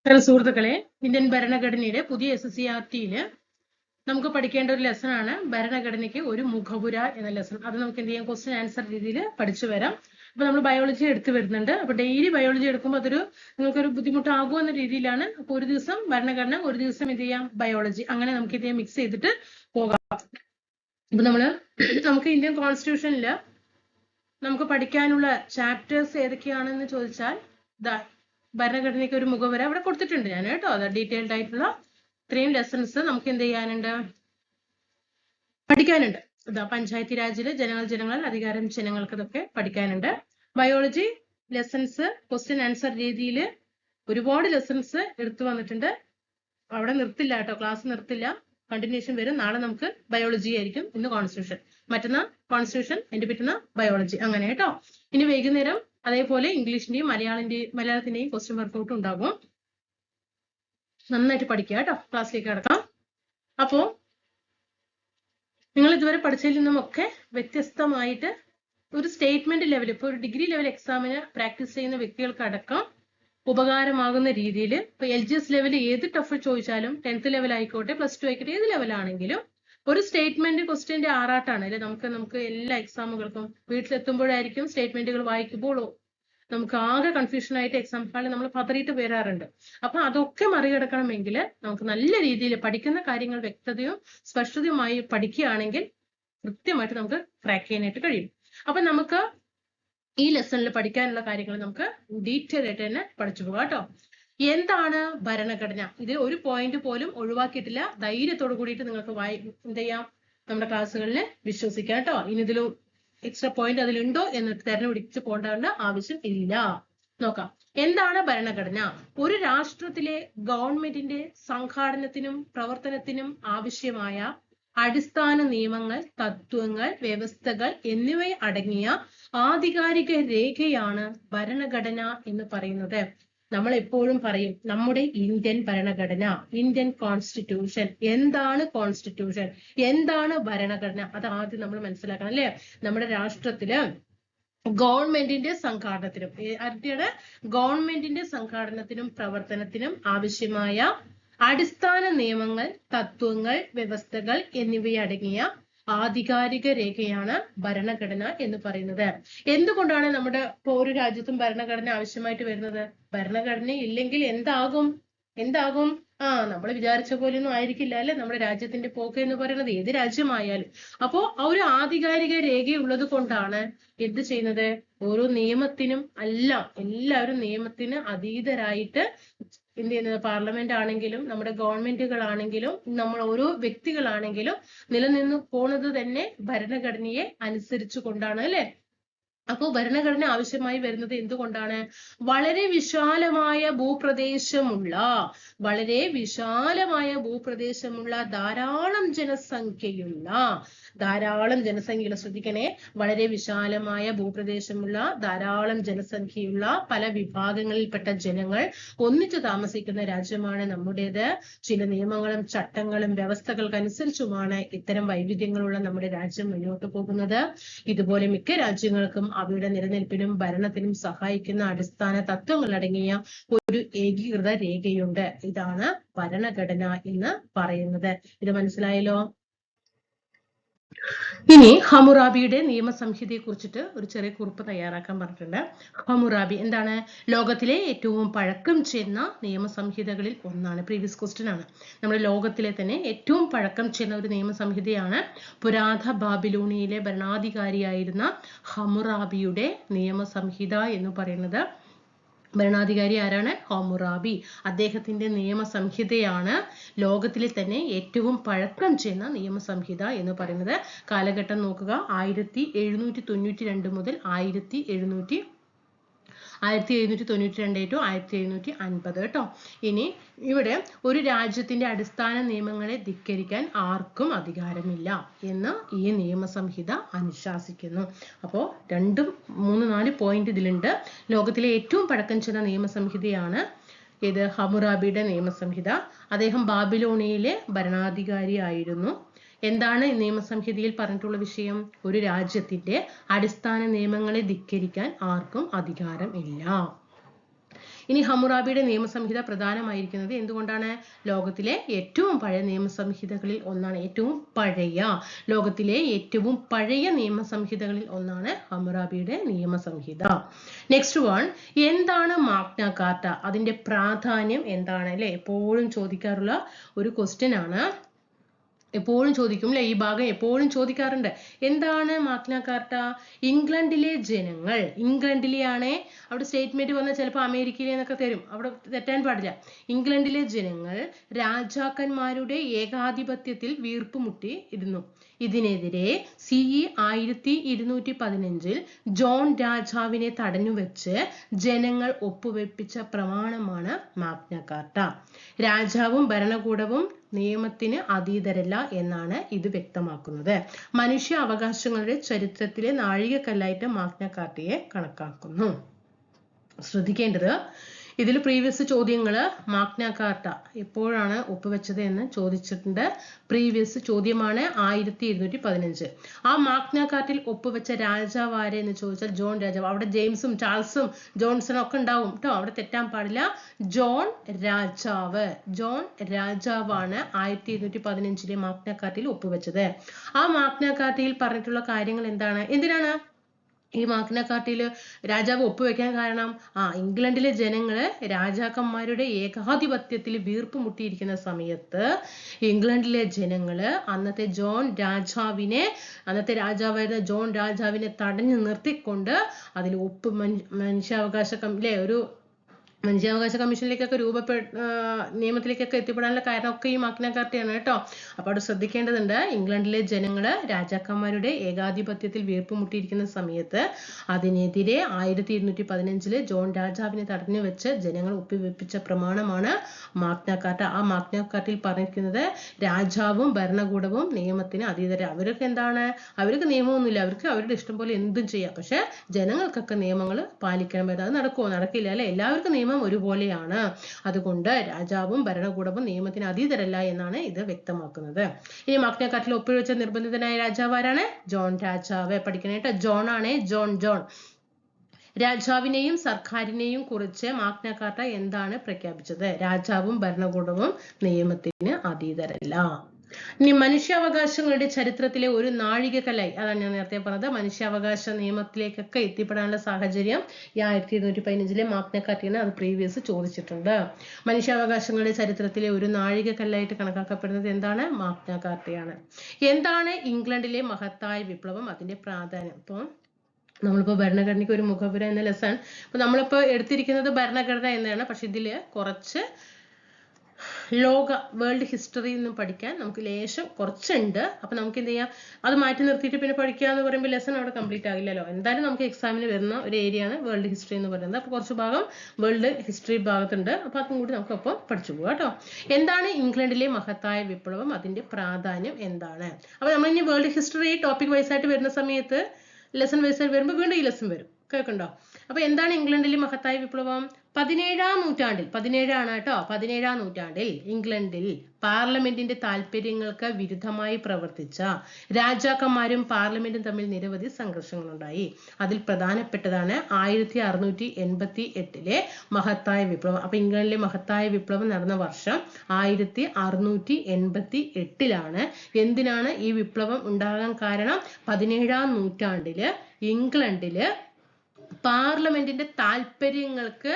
Hello സുഹൃത്തുക്കളെ, Indian ഭരണഘടനയുടെ പുതിയ SSCRT-യില് നമുക്ക് പഠിക്കേണ്ട ഒരു ലെസൺ ആണ് ഭരണഘടനയ്ക്ക് ഒരു മുഖപുര എന്ന ലെസൺ. അത് നമുക്ക് എന്ത് ചെയ്യാം, ക്വസ്റ്റ്യൻ ആൻസർ രീതിയിൽ പഠിച്ചു വരാം. അപ്പൊ നമ്മൾ ബയോളജി എടുത്തു വരുന്നുണ്ട്. അപ്പൊ ഡെയിലി ബയോളജി എടുക്കുമ്പോൾ അതൊരു നിങ്ങൾക്കൊരു ബുദ്ധിമുട്ടാകും എന്ന രീതിയിലാണ്. അപ്പൊ ഒരു ദിവസം ഭരണഘടന, ഒരു ദിവസം എന്ത് ചെയ്യാം ബയോളജി, അങ്ങനെ നമുക്ക് ഇത് മിക്സ് ചെയ്തിട്ട് പോകാം. ഇപ്പൊ നമുക്ക് ഇന്ത്യൻ കോൺസ്റ്റിറ്റ്യൂഷനിൽ നമുക്ക് പഠിക്കാനുള്ള ചാപ്റ്റേഴ്സ് ഏതൊക്കെയാണെന്ന് ചോദിച്ചാൽ ഭരണഘടനയ്ക്ക് ഒരു മുഖവര അവിടെ കൊടുത്തിട്ടുണ്ട് ഞാൻ കേട്ടോ. അത് ഡീറ്റെയിൽഡ് ആയിട്ടുള്ള ഇത്രയും ലെസൺസ് നമുക്ക് എന്ത് ചെയ്യാനുണ്ട്, പഠിക്കാനുണ്ട്. പഞ്ചായത്തി രാജില് ജനങ്ങൾ അധികാരം ജനങ്ങൾക്ക് ഇതൊക്കെ പഠിക്കാനുണ്ട്. ബയോളജി ലെസൺസ് ക്വസ്റ്റ്യൻ ആൻസർ രീതിയിൽ ഒരുപാട് ലെസൺസ് എടുത്തു വന്നിട്ടുണ്ട്. അവിടെ നിർത്തില്ല കേട്ടോ, ക്ലാസ് നിർത്തില്ല, കണ്ടിന്യൂഷൻ വരും. നാളെ നമുക്ക് ബയോളജി ആയിരിക്കും, ഇന്ന് കോൺസ്റ്റിറ്റ്യൂഷൻ, മറ്റന്നാൾ കോൺസ്റ്റിറ്റ്യൂഷൻ, എന്റെ പറ്റുന്ന ബയോളജി, അങ്ങനെ കേട്ടോ. ഇനി വൈകുന്നേരം അതേപോലെ ഇംഗ്ലീഷിന്റെയും മലയാളത്തിന്റെയും ക്വസ്റ്റ്യൻ വർക്കൗട്ട് ഉണ്ടാകും. നന്നായിട്ട് പഠിക്കുക കേട്ടോ. ക്ലാസ്സിലേക്ക് കിടക്കാം. അപ്പോ നിങ്ങൾ ഇതുവരെ പഠിച്ചതിൽ നിന്നുമൊക്കെ വ്യത്യസ്തമായിട്ട് ഒരു സ്റ്റേറ്റ്മെന്റ് ലെവൽ, ഇപ്പൊ ഒരു ഡിഗ്രി ലെവൽ എക്സാമിന് പ്രാക്ടീസ് ചെയ്യുന്ന വ്യക്തികൾക്ക് അടക്കം ഉപകാരമാകുന്ന രീതിയിൽ ഇപ്പൊ LGS ലെവൽ ഏത് ടഫ് ചോദിച്ചാലും, 10th ലെവൽ ആയിക്കോട്ടെ, +2 ആയിക്കോട്ടെ, ഏത് ലെവലാണെങ്കിലും ഒരു സ്റ്റേറ്റ്മെന്റ് ക്വസ്റ്റ്യന്റെ ആറാട്ടാണ് അല്ലെ. നമുക്ക് എല്ലാ എക്സാമുകൾക്കും വീട്ടിലെത്തുമ്പോഴായിരിക്കും സ്റ്റേറ്റ്മെന്റുകൾ വായിക്കുമ്പോഴോ നമുക്ക് ആകെ കൺഫ്യൂഷൻ ആയിട്ട് എക്സാം ഹാളിൽ നമ്മൾ പതറിയിട്ട് വരാറുണ്ട്. അപ്പൊ അതൊക്കെ മറികടക്കണമെങ്കിൽ നമുക്ക് നല്ല രീതിയിൽ പഠിക്കുന്ന കാര്യങ്ങൾ വ്യക്തതയും സ്പഷ്ടതയുമായി പഠിക്കുകയാണെങ്കിൽ കൃത്യമായിട്ട് നമുക്ക് ക്രാക്ക് ചെയ്യാനായിട്ട് കഴിയും. അപ്പൊ നമുക്ക് ഈ ലെസണിൽ പഠിക്കാനുള്ള കാര്യങ്ങൾ നമുക്ക് ഡീറ്റെയിൽ ആയിട്ട് തന്നെ പഠിച്ചു പോകാം കേട്ടോ. എന്താണ് ഭരണഘടന? ഇതിൽ ഒരു പോയിന്റ് പോലും ഒഴിവാക്കിയിട്ടില്ല. ധൈര്യത്തോട് കൂടിയിട്ട് നിങ്ങൾക്ക് എന്ത് ചെയ്യാം, നമ്മുടെ ക്ലാസ്സുകളിൽ വിശ്വസിക്കാം കേട്ടോ. ഇനി ഇതിലും എക്സ്ട്രാ പോയിന്റ് അതിലുണ്ടോ എന്ന് തെരഞ്ഞെടുപ്പിച്ച് പോകേണ്ട ആവശ്യം ഇല്ല. നോക്കാം, എന്താണ് ഭരണഘടന? ഒരു രാഷ്ട്രത്തിലെ ഗവൺമെന്റിന്റെ സംഘാടനത്തിനും പ്രവർത്തനത്തിനും ആവശ്യമായ അടിസ്ഥാന നിയമങ്ങൾ, തത്വങ്ങൾ, വ്യവസ്ഥകൾ എന്നിവ അടങ്ങിയ ആധികാരിക രേഖയാണ് ഭരണഘടന എന്ന് പറയുന്നത്. നമ്മൾ എപ്പോഴും പറയും നമ്മുടെ ഇന്ത്യൻ ഭരണഘടന, ഇന്ത്യൻ കോൺസ്റ്റിറ്റ്യൂഷൻ. എന്താണ് കോൺസ്റ്റിറ്റ്യൂഷൻ, എന്താണ് ഭരണഘടന? അത് ആദ്യം നമ്മൾ മനസ്സിലാക്കണം അല്ലെ. നമ്മുടെ രാഷ്ട്രത്തില് ഗവൺമെന്റിന്റെ സംഘാടനത്തിനും പ്രവർത്തനത്തിനും ആവശ്യമായ അടിസ്ഥാന നിയമങ്ങൾ, തത്വങ്ങൾ, വ്യവസ്ഥകൾ എന്നിവയടങ്ങിയ ആധികാരിക രേഖയാണ് ഭരണഘടന എന്ന് പറയുന്നത്. എന്തുകൊണ്ടാണ് നമ്മുടെ ഒരു രാജ്യത്തും ഭരണഘടന ആവശ്യമായിട്ട് വരുന്നത്? ഭരണഘടന ഇല്ലെങ്കിൽ എന്താകും? നമ്മൾ വിചാരിച്ച പോലെയൊന്നും ആയിരിക്കില്ല അല്ലെ നമ്മുടെ രാജ്യത്തിന്റെ പോക്ക് എന്ന് പറയുന്നത്, ഏത് രാജ്യമായാലും. അപ്പോ ആ ഒരു ആധികാരിക രേഖയുള്ളത് കൊണ്ടാണ് എന്ത് ചെയ്യുന്നത്, ഓരോ നിയമത്തിനും എല്ലാവരും നിയമത്തിന് അതീതരായിട്ട് എന്ത് ചെയ്യുന്നത്, പാർലമെന്റ് ആണെങ്കിലും നമ്മുടെ ഗവൺമെന്റുകളാണെങ്കിലും നമ്മൾ ഓരോ വ്യക്തികളാണെങ്കിലും നിലനിന്ന് പോണത് തന്നെ ഭരണഘടനയെ അനുസരിച്ചു കൊണ്ടാണ് അല്ലെ. അപ്പോൾ ഭരണഘടന ആവശ്യമായി വരുന്നത് എന്തുകൊണ്ടാണ്? വളരെ വിശാലമായ ഭൂപ്രദേശമുള്ള ധാരാളം ജനസംഖ്യയുള്ള ശ്രദ്ധിക്കണേ, വളരെ വിശാലമായ ഭൂപ്രദേശമുള്ള ധാരാളം ജനസംഖ്യയുള്ള പല വിഭാഗങ്ങളിൽപ്പെട്ട ജനങ്ങൾ ഒന്നിച്ചു താമസിക്കുന്ന രാജ്യമാണ് നമ്മുടേത്. ചില നിയമങ്ങളും ചട്ടങ്ങളും വ്യവസ്ഥകൾക്കനുസരിച്ചുമാണ് ഇത്തരം വൈവിധ്യങ്ങളുള്ള നമ്മുടെ രാജ്യം മുന്നോട്ട് പോകുന്നത്. ഇതുപോലെ മിക്ക രാജ്യങ്ങൾക്കും അവയുടെ നിലനിൽപ്പിനും ഭരണത്തിനും സഹായിക്കുന്ന അടിസ്ഥാന തത്വങ്ങൾ അടങ്ങിയ ഒരു ഏകീകൃത രേഖയുണ്ട്. ഇതാണ് ഭരണഘടന എന്ന് പറയുന്നത്. ഇത് മനസ്സിലായല്ലോ. ഇനി ഹമ്മുറാബിയുടെ നിയമസംഹിതയെ കുറിച്ചിട്ട് ഒരു ചെറിയ കുറിപ്പ് തയ്യാറാക്കാൻ പറഞ്ഞിട്ടുണ്ട്. ഹമ്മുറാബി എന്താണ്? ലോകത്തിലെ ഏറ്റവും പഴക്കം ചെന്ന നിയമസംഹിതകളിൽ ഒന്നാണ്. പ്രീവിയസ് ക്വസ്റ്റ്യൻ ആണ്. നമ്മുടെ ലോകത്തിലെ തന്നെ ഏറ്റവും പഴക്കം ചെന്ന ഒരു നിയമസംഹിതയാണ് പുരാതന ബാബിലോണിയയിലെ ഭരണാധികാരിയായിരുന്ന ഹമ്മുറാബിയുടെ നിയമസംഹിത എന്ന് പറയുന്നത്. ഭരണാധികാരി ആരാണ്? ഹമ്മുറാബി. അദ്ദേഹത്തിന്റെ നിയമസംഹിതയാണ് ലോകത്തിലെ തന്നെ ഏറ്റവും പഴക്കം ചെന്ന നിയമസംഹിത എന്ന് പറയുന്നത്. കാലഘട്ടം നോക്കുക, 1792 മുതൽ 1792 to 1750 കേട്ടോ. ഇനി ഇവിടെ ഒരു രാജ്യത്തിന്റെ അടിസ്ഥാന നിയമങ്ങളെ ധിക്കരിക്കാൻ ആർക്കും അധികാരമില്ല എന്ന് ഈ നിയമസംഹിത അനുശാസിക്കുന്നു. അപ്പോൾ 2, 3, 4 പോയിന്റ് ഇതിലുണ്ട്. ലോകത്തിലെ ഏറ്റവും പഴക്കം ചെന്ന നിയമസംഹിതയാണ് ഇത് ഹമ്മുറാബിയുടെ നിയമസംഹിത. അദ്ദേഹം ബാബിലോണിയയിലെ ഭരണാധികാരി ആയിരുന്നു. എന്താണ് നിയമസംഹിതയിൽ പറഞ്ഞിട്ടുള്ള വിഷയം? ഒരു രാജ്യത്തിന്റെ അടിസ്ഥാന നിയമങ്ങളെ ധിക്കരിക്കാൻ ആർക്കും അധികാരം ഇല്ല. ഇനി ഹമ്മുറാബിയുടെ നിയമസംഹിത പ്രധാനമായിരിക്കുന്നത് എന്തുകൊണ്ടാണ്? ലോകത്തിലെ ഏറ്റവും പഴയ നിയമസംഹിതകളിൽ ഒന്നാണ്. ലോകത്തിലെ ഏറ്റവും പഴയ നിയമസംഹിതകളിൽ ഒന്നാണ് ഹമ്മുറാബിയുടെ നിയമസംഹിത. നെക്സ്റ്റ് വൺ, എന്താണ് മാഗ്ന കാർട്ട? അതിന്റെ പ്രാധാന്യം എന്താണ്? അല്ലെ, എപ്പോഴും ചോദിക്കാറുള്ള ഒരു ക്വസ്റ്റ്യൻ ആണ്. എപ്പോഴും ചോദിക്കും അല്ലെ, ഈ ഭാഗം എപ്പോഴും ചോദിക്കാറുണ്ട്. എന്താണ് മാഗ്ന കാർട്ട? ഇംഗ്ലണ്ടിലെ ജനങ്ങൾ, ഇംഗ്ലണ്ടിലെയാണ്, അവിടെ സ്റ്റേറ്റ്മെന്റ് വന്നാൽ ചിലപ്പോൾ അമേരിക്കയിലെ എന്നൊക്കെ തരും, അവിടെ തെറ്റാൻ പാടില്ല. ഇംഗ്ലണ്ടിലെ ജനങ്ങൾ രാജാക്കന്മാരുടെ ഏകാധിപത്യത്തിൽ വീർപ്പുമുട്ടി ഇരുന്നു. ഇതിനെതിരെ CE 1215 ജോൺ രാജാവിനെ തടഞ്ഞുവെച്ച് ജനങ്ങൾ ഒപ്പുവെപ്പിച്ച പ്രമാണമാണ് മാഗ്ന കാർട്ട. രാജാവും ഭരണകൂടവും നിയമത്തിന് അതീതരല്ല എന്നാണ് ഇത് വ്യക്തമാക്കുന്നത്. മനുഷ്യ അവകാശങ്ങളുടെ ചരിത്രത്തിലെ നാഴികക്കല്ലായിട്ട് മാഗ്ന കാർട്ടയെ കണക്കാക്കുന്നു. ശ്രദ്ധിക്കേണ്ടത്, ഇതിൽ പ്രീവിയസ് ചോദ്യങ്ങള് മാഗ്ന കാർട്ട എപ്പോഴാണ് ഒപ്പുവെച്ചത് എന്ന് ചോദിച്ചിട്ടുണ്ട്. പ്രീവിയസ് ചോദ്യമാണ് 1215. ആ മാഗ്ന കാർട്ടിൽ ഒപ്പുവെച്ച രാജാവ് ആരെ എന്ന് ചോദിച്ചാൽ ജോൺ രാജാവ്. അവിടെ ജെയിംസും ചാൾസും ജോൺസണും ഒക്കെ ഉണ്ടാവും കേട്ടോ, അവിടെ തെറ്റാൻ പാടില്ല. ജോൺ രാജാവാണ് 1215 മാഗ്ന കാർട്ടിൽ ഒപ്പുവെച്ചത്. ആ മാഗ്ന കാർട്ടയിൽ പറഞ്ഞിട്ടുള്ള കാര്യങ്ങൾ എന്തിനാണ് ഈ മാഗ്ന കാർട്ടയിൽ രാജാവ് ഒപ്പുവെക്കാൻ കാരണം? ഇംഗ്ലണ്ടിലെ ജനങ്ങള് രാജാക്കന്മാരുടെ ഏകാധിപത്യത്തിൽ വീർപ്പ് മുട്ടിയിരിക്കുന്ന സമയത്ത് ഇംഗ്ലണ്ടിലെ ജനങ്ങള് അന്നത്തെ രാജാവായിരുന്ന ജോൺ രാജാവിനെ തടഞ്ഞു നിർത്തിക്കൊണ്ട് അതിൽ മനുഷ്യാവകാശ കമ്മീഷനിലേക്കൊക്കെ നിയമത്തിലേക്കൊക്കെ എത്തിപ്പെടാനുള്ള കാരണമൊക്കെ ഈ മാഗ്ന കാർട്ടയാണ് കേട്ടോ. അപ്പൊ അവിടെ ശ്രദ്ധിക്കേണ്ടതുണ്ട്, ഇംഗ്ലണ്ടിലെ ജനങ്ങള് രാജാക്കന്മാരുടെ ഏകാധിപത്യത്തിൽ വീർപ്പുമുട്ടിയിരിക്കുന്ന സമയത്ത് അതിനെതിരെ 1215 ജോൺ രാജാവിനെ തടഞ്ഞു വെച്ച് ജനങ്ങൾ ഒപ്പുവെപ്പിച്ച പ്രമാണമാണ് മാഗ്ന കാർട്ട. ആ മാഗ്ന കാർട്ടയിൽ പറഞ്ഞിരിക്കുന്നത് രാജാവും ഭരണകൂടവും നിയമത്തിന് അതീതര. അവർക്ക് നിയമമൊന്നുമില്ല, അവർക്ക് അവരുടെ ഇഷ്ടം പോലെ എന്തും ചെയ്യാം. പക്ഷെ ജനങ്ങൾക്കൊക്കെ നിയമങ്ങൾ പാലിക്കണം. അത് നടക്കുമോ? നടക്കില്ല അല്ലെ. എല്ലാവർക്കും നിയമം ഒരുപോലെയാണ്. അതുകൊണ്ട് രാജാവും ഭരണകൂടവും നിയമത്തിന് അതീതരല്ല എന്നാണ് ഇത് വ്യക്തമാക്കുന്നത്. ഇനി മാഗ്ന കാർട്ടയിൽ ഒപ്പുവെച്ച നിർബന്ധിതനായ രാജാവ് ആരാണ്? ജോൺ രാജാവ്. പഠിക്കണേട്ടോ, ജോൺ ആണ്. ജോൺ രാജാവിനെയും സർക്കാരിനെയും കുറിച്ച് മാഗ്ന കാർട്ട എന്താണ് പ്രഖ്യാപിച്ചത്? രാജാവും ഭരണകൂടവും നിയമത്തിന് അതീതരല്ല. ഇനി മനുഷ്യാവകാശങ്ങളുടെ ചരിത്രത്തിലെ ഒരു നാഴികക്കല്ലായി, അതാണ് ഞാൻ നേരത്തെ പറഞ്ഞത്, മനുഷ്യാവകാശ നിയമത്തിലേക്കൊക്കെ എത്തിപ്പെടാനുള്ള സാഹചര്യം ഈ 1215 മാഗ്ന കാർട്ടയാണ്. അത് പ്രീവിയസ് ചോദിച്ചിട്ടുണ്ട്. മനുഷ്യാവകാശങ്ങളുടെ ചരിത്രത്തിലെ ഒരു നാഴികക്കല്ലായിട്ട് കണക്കാക്കപ്പെടുന്നത് എന്താണ്? മാഗ്ന കാർട്ടയാണ്. എന്താണ് ഇംഗ്ലണ്ടിലെ മഹത്തായ വിപ്ലവം? അതിന്റെ പ്രാധാന്യം. ഇപ്പോൾ നമ്മളിപ്പോൾ ഭരണഘടനയ്ക്ക് ഒരു മുഖപുര എന്ന ലെസൺ നമ്മളിപ്പോൾ എടുത്തിരിക്കുന്നത് ഭരണഘടന എന്നതാണ്. പക്ഷെ ഇതില് കുറച്ച് വേൾഡ് ഹിസ്റ്ററി എന്ന് പഠിക്കാൻ നമുക്ക് ലേശം കുറച്ചുണ്ട്. അപ്പൊ നമുക്ക് എന്ത് ചെയ്യാം, അത് മാറ്റി നിർത്തിയിട്ട് പിന്നെ പഠിക്കുക എന്ന് പറയുമ്പോൾ ലെസൺ അവിടെ കംപ്ലീറ്റ് ആകില്ലല്ലോ. എന്തായാലും നമുക്ക് എക്സാമിന് വരുന്ന ഒരു ഏരിയ ആണ് വേൾഡ് ഹിസ്റ്ററി എന്ന് പറയുന്നത്. അപ്പൊ കുറച്ച് ഭാഗം വേൾഡ് ഹിസ്റ്ററി ഭാഗത്തുണ്ട്. അപ്പൊ അതും കൂടി നമുക്ക് ഒപ്പം പഠിച്ചു പോകാം കേട്ടോ. എന്താണ് ഇംഗ്ലണ്ടിലെ മഹത്തായ വിപ്ലവം? അതിന്റെ പ്രാധാന്യം എന്താണ്? അപ്പൊ നമ്മൾ ഇനി വേൾഡ് ഹിസ്റ്ററി ടോപ്പിക് വൈസ് ആയിട്ട് വരുന്ന സമയത്ത് ലെസൺ വൈസ് ആയിട്ട് വരുമ്പോൾ വീണ്ടും ഈ ലെസൺ വരും. കേൾക്കണ്ടോ? അപ്പൊ എന്താണ് ഇംഗ്ലണ്ടിലെ മഹത്തായ വിപ്ലവം? 17-ാം നൂറ്റാണ്ടിൽ, 17ആണ് കേട്ടോ, 17-ാം നൂറ്റാണ്ടിൽ ഇംഗ്ലണ്ടിൽ പാർലമെന്റിന്റെ താല്പര്യങ്ങൾക്ക് വിരുദ്ധമായി പ്രവർത്തിച്ച രാജാക്കന്മാരും പാർലമെന്റും തമ്മിൽ നിരവധി സംഘർഷങ്ങളുണ്ടായി. അതിൽ പ്രധാനപ്പെട്ടതാണ് 1688 മഹത്തായ വിപ്ലവം. അപ്പൊ ഇംഗ്ലണ്ടിലെ മഹത്തായ വിപ്ലവം നടന്ന വർഷം 1688. എന്തിനാണ് ഈ വിപ്ലവം ഉണ്ടാകാൻ കാരണം? 17-ാം നൂറ്റാണ്ടില് ഇംഗ്ലണ്ടില് പാർലമെന്റിന്റെ താല്പര്യങ്ങൾക്ക്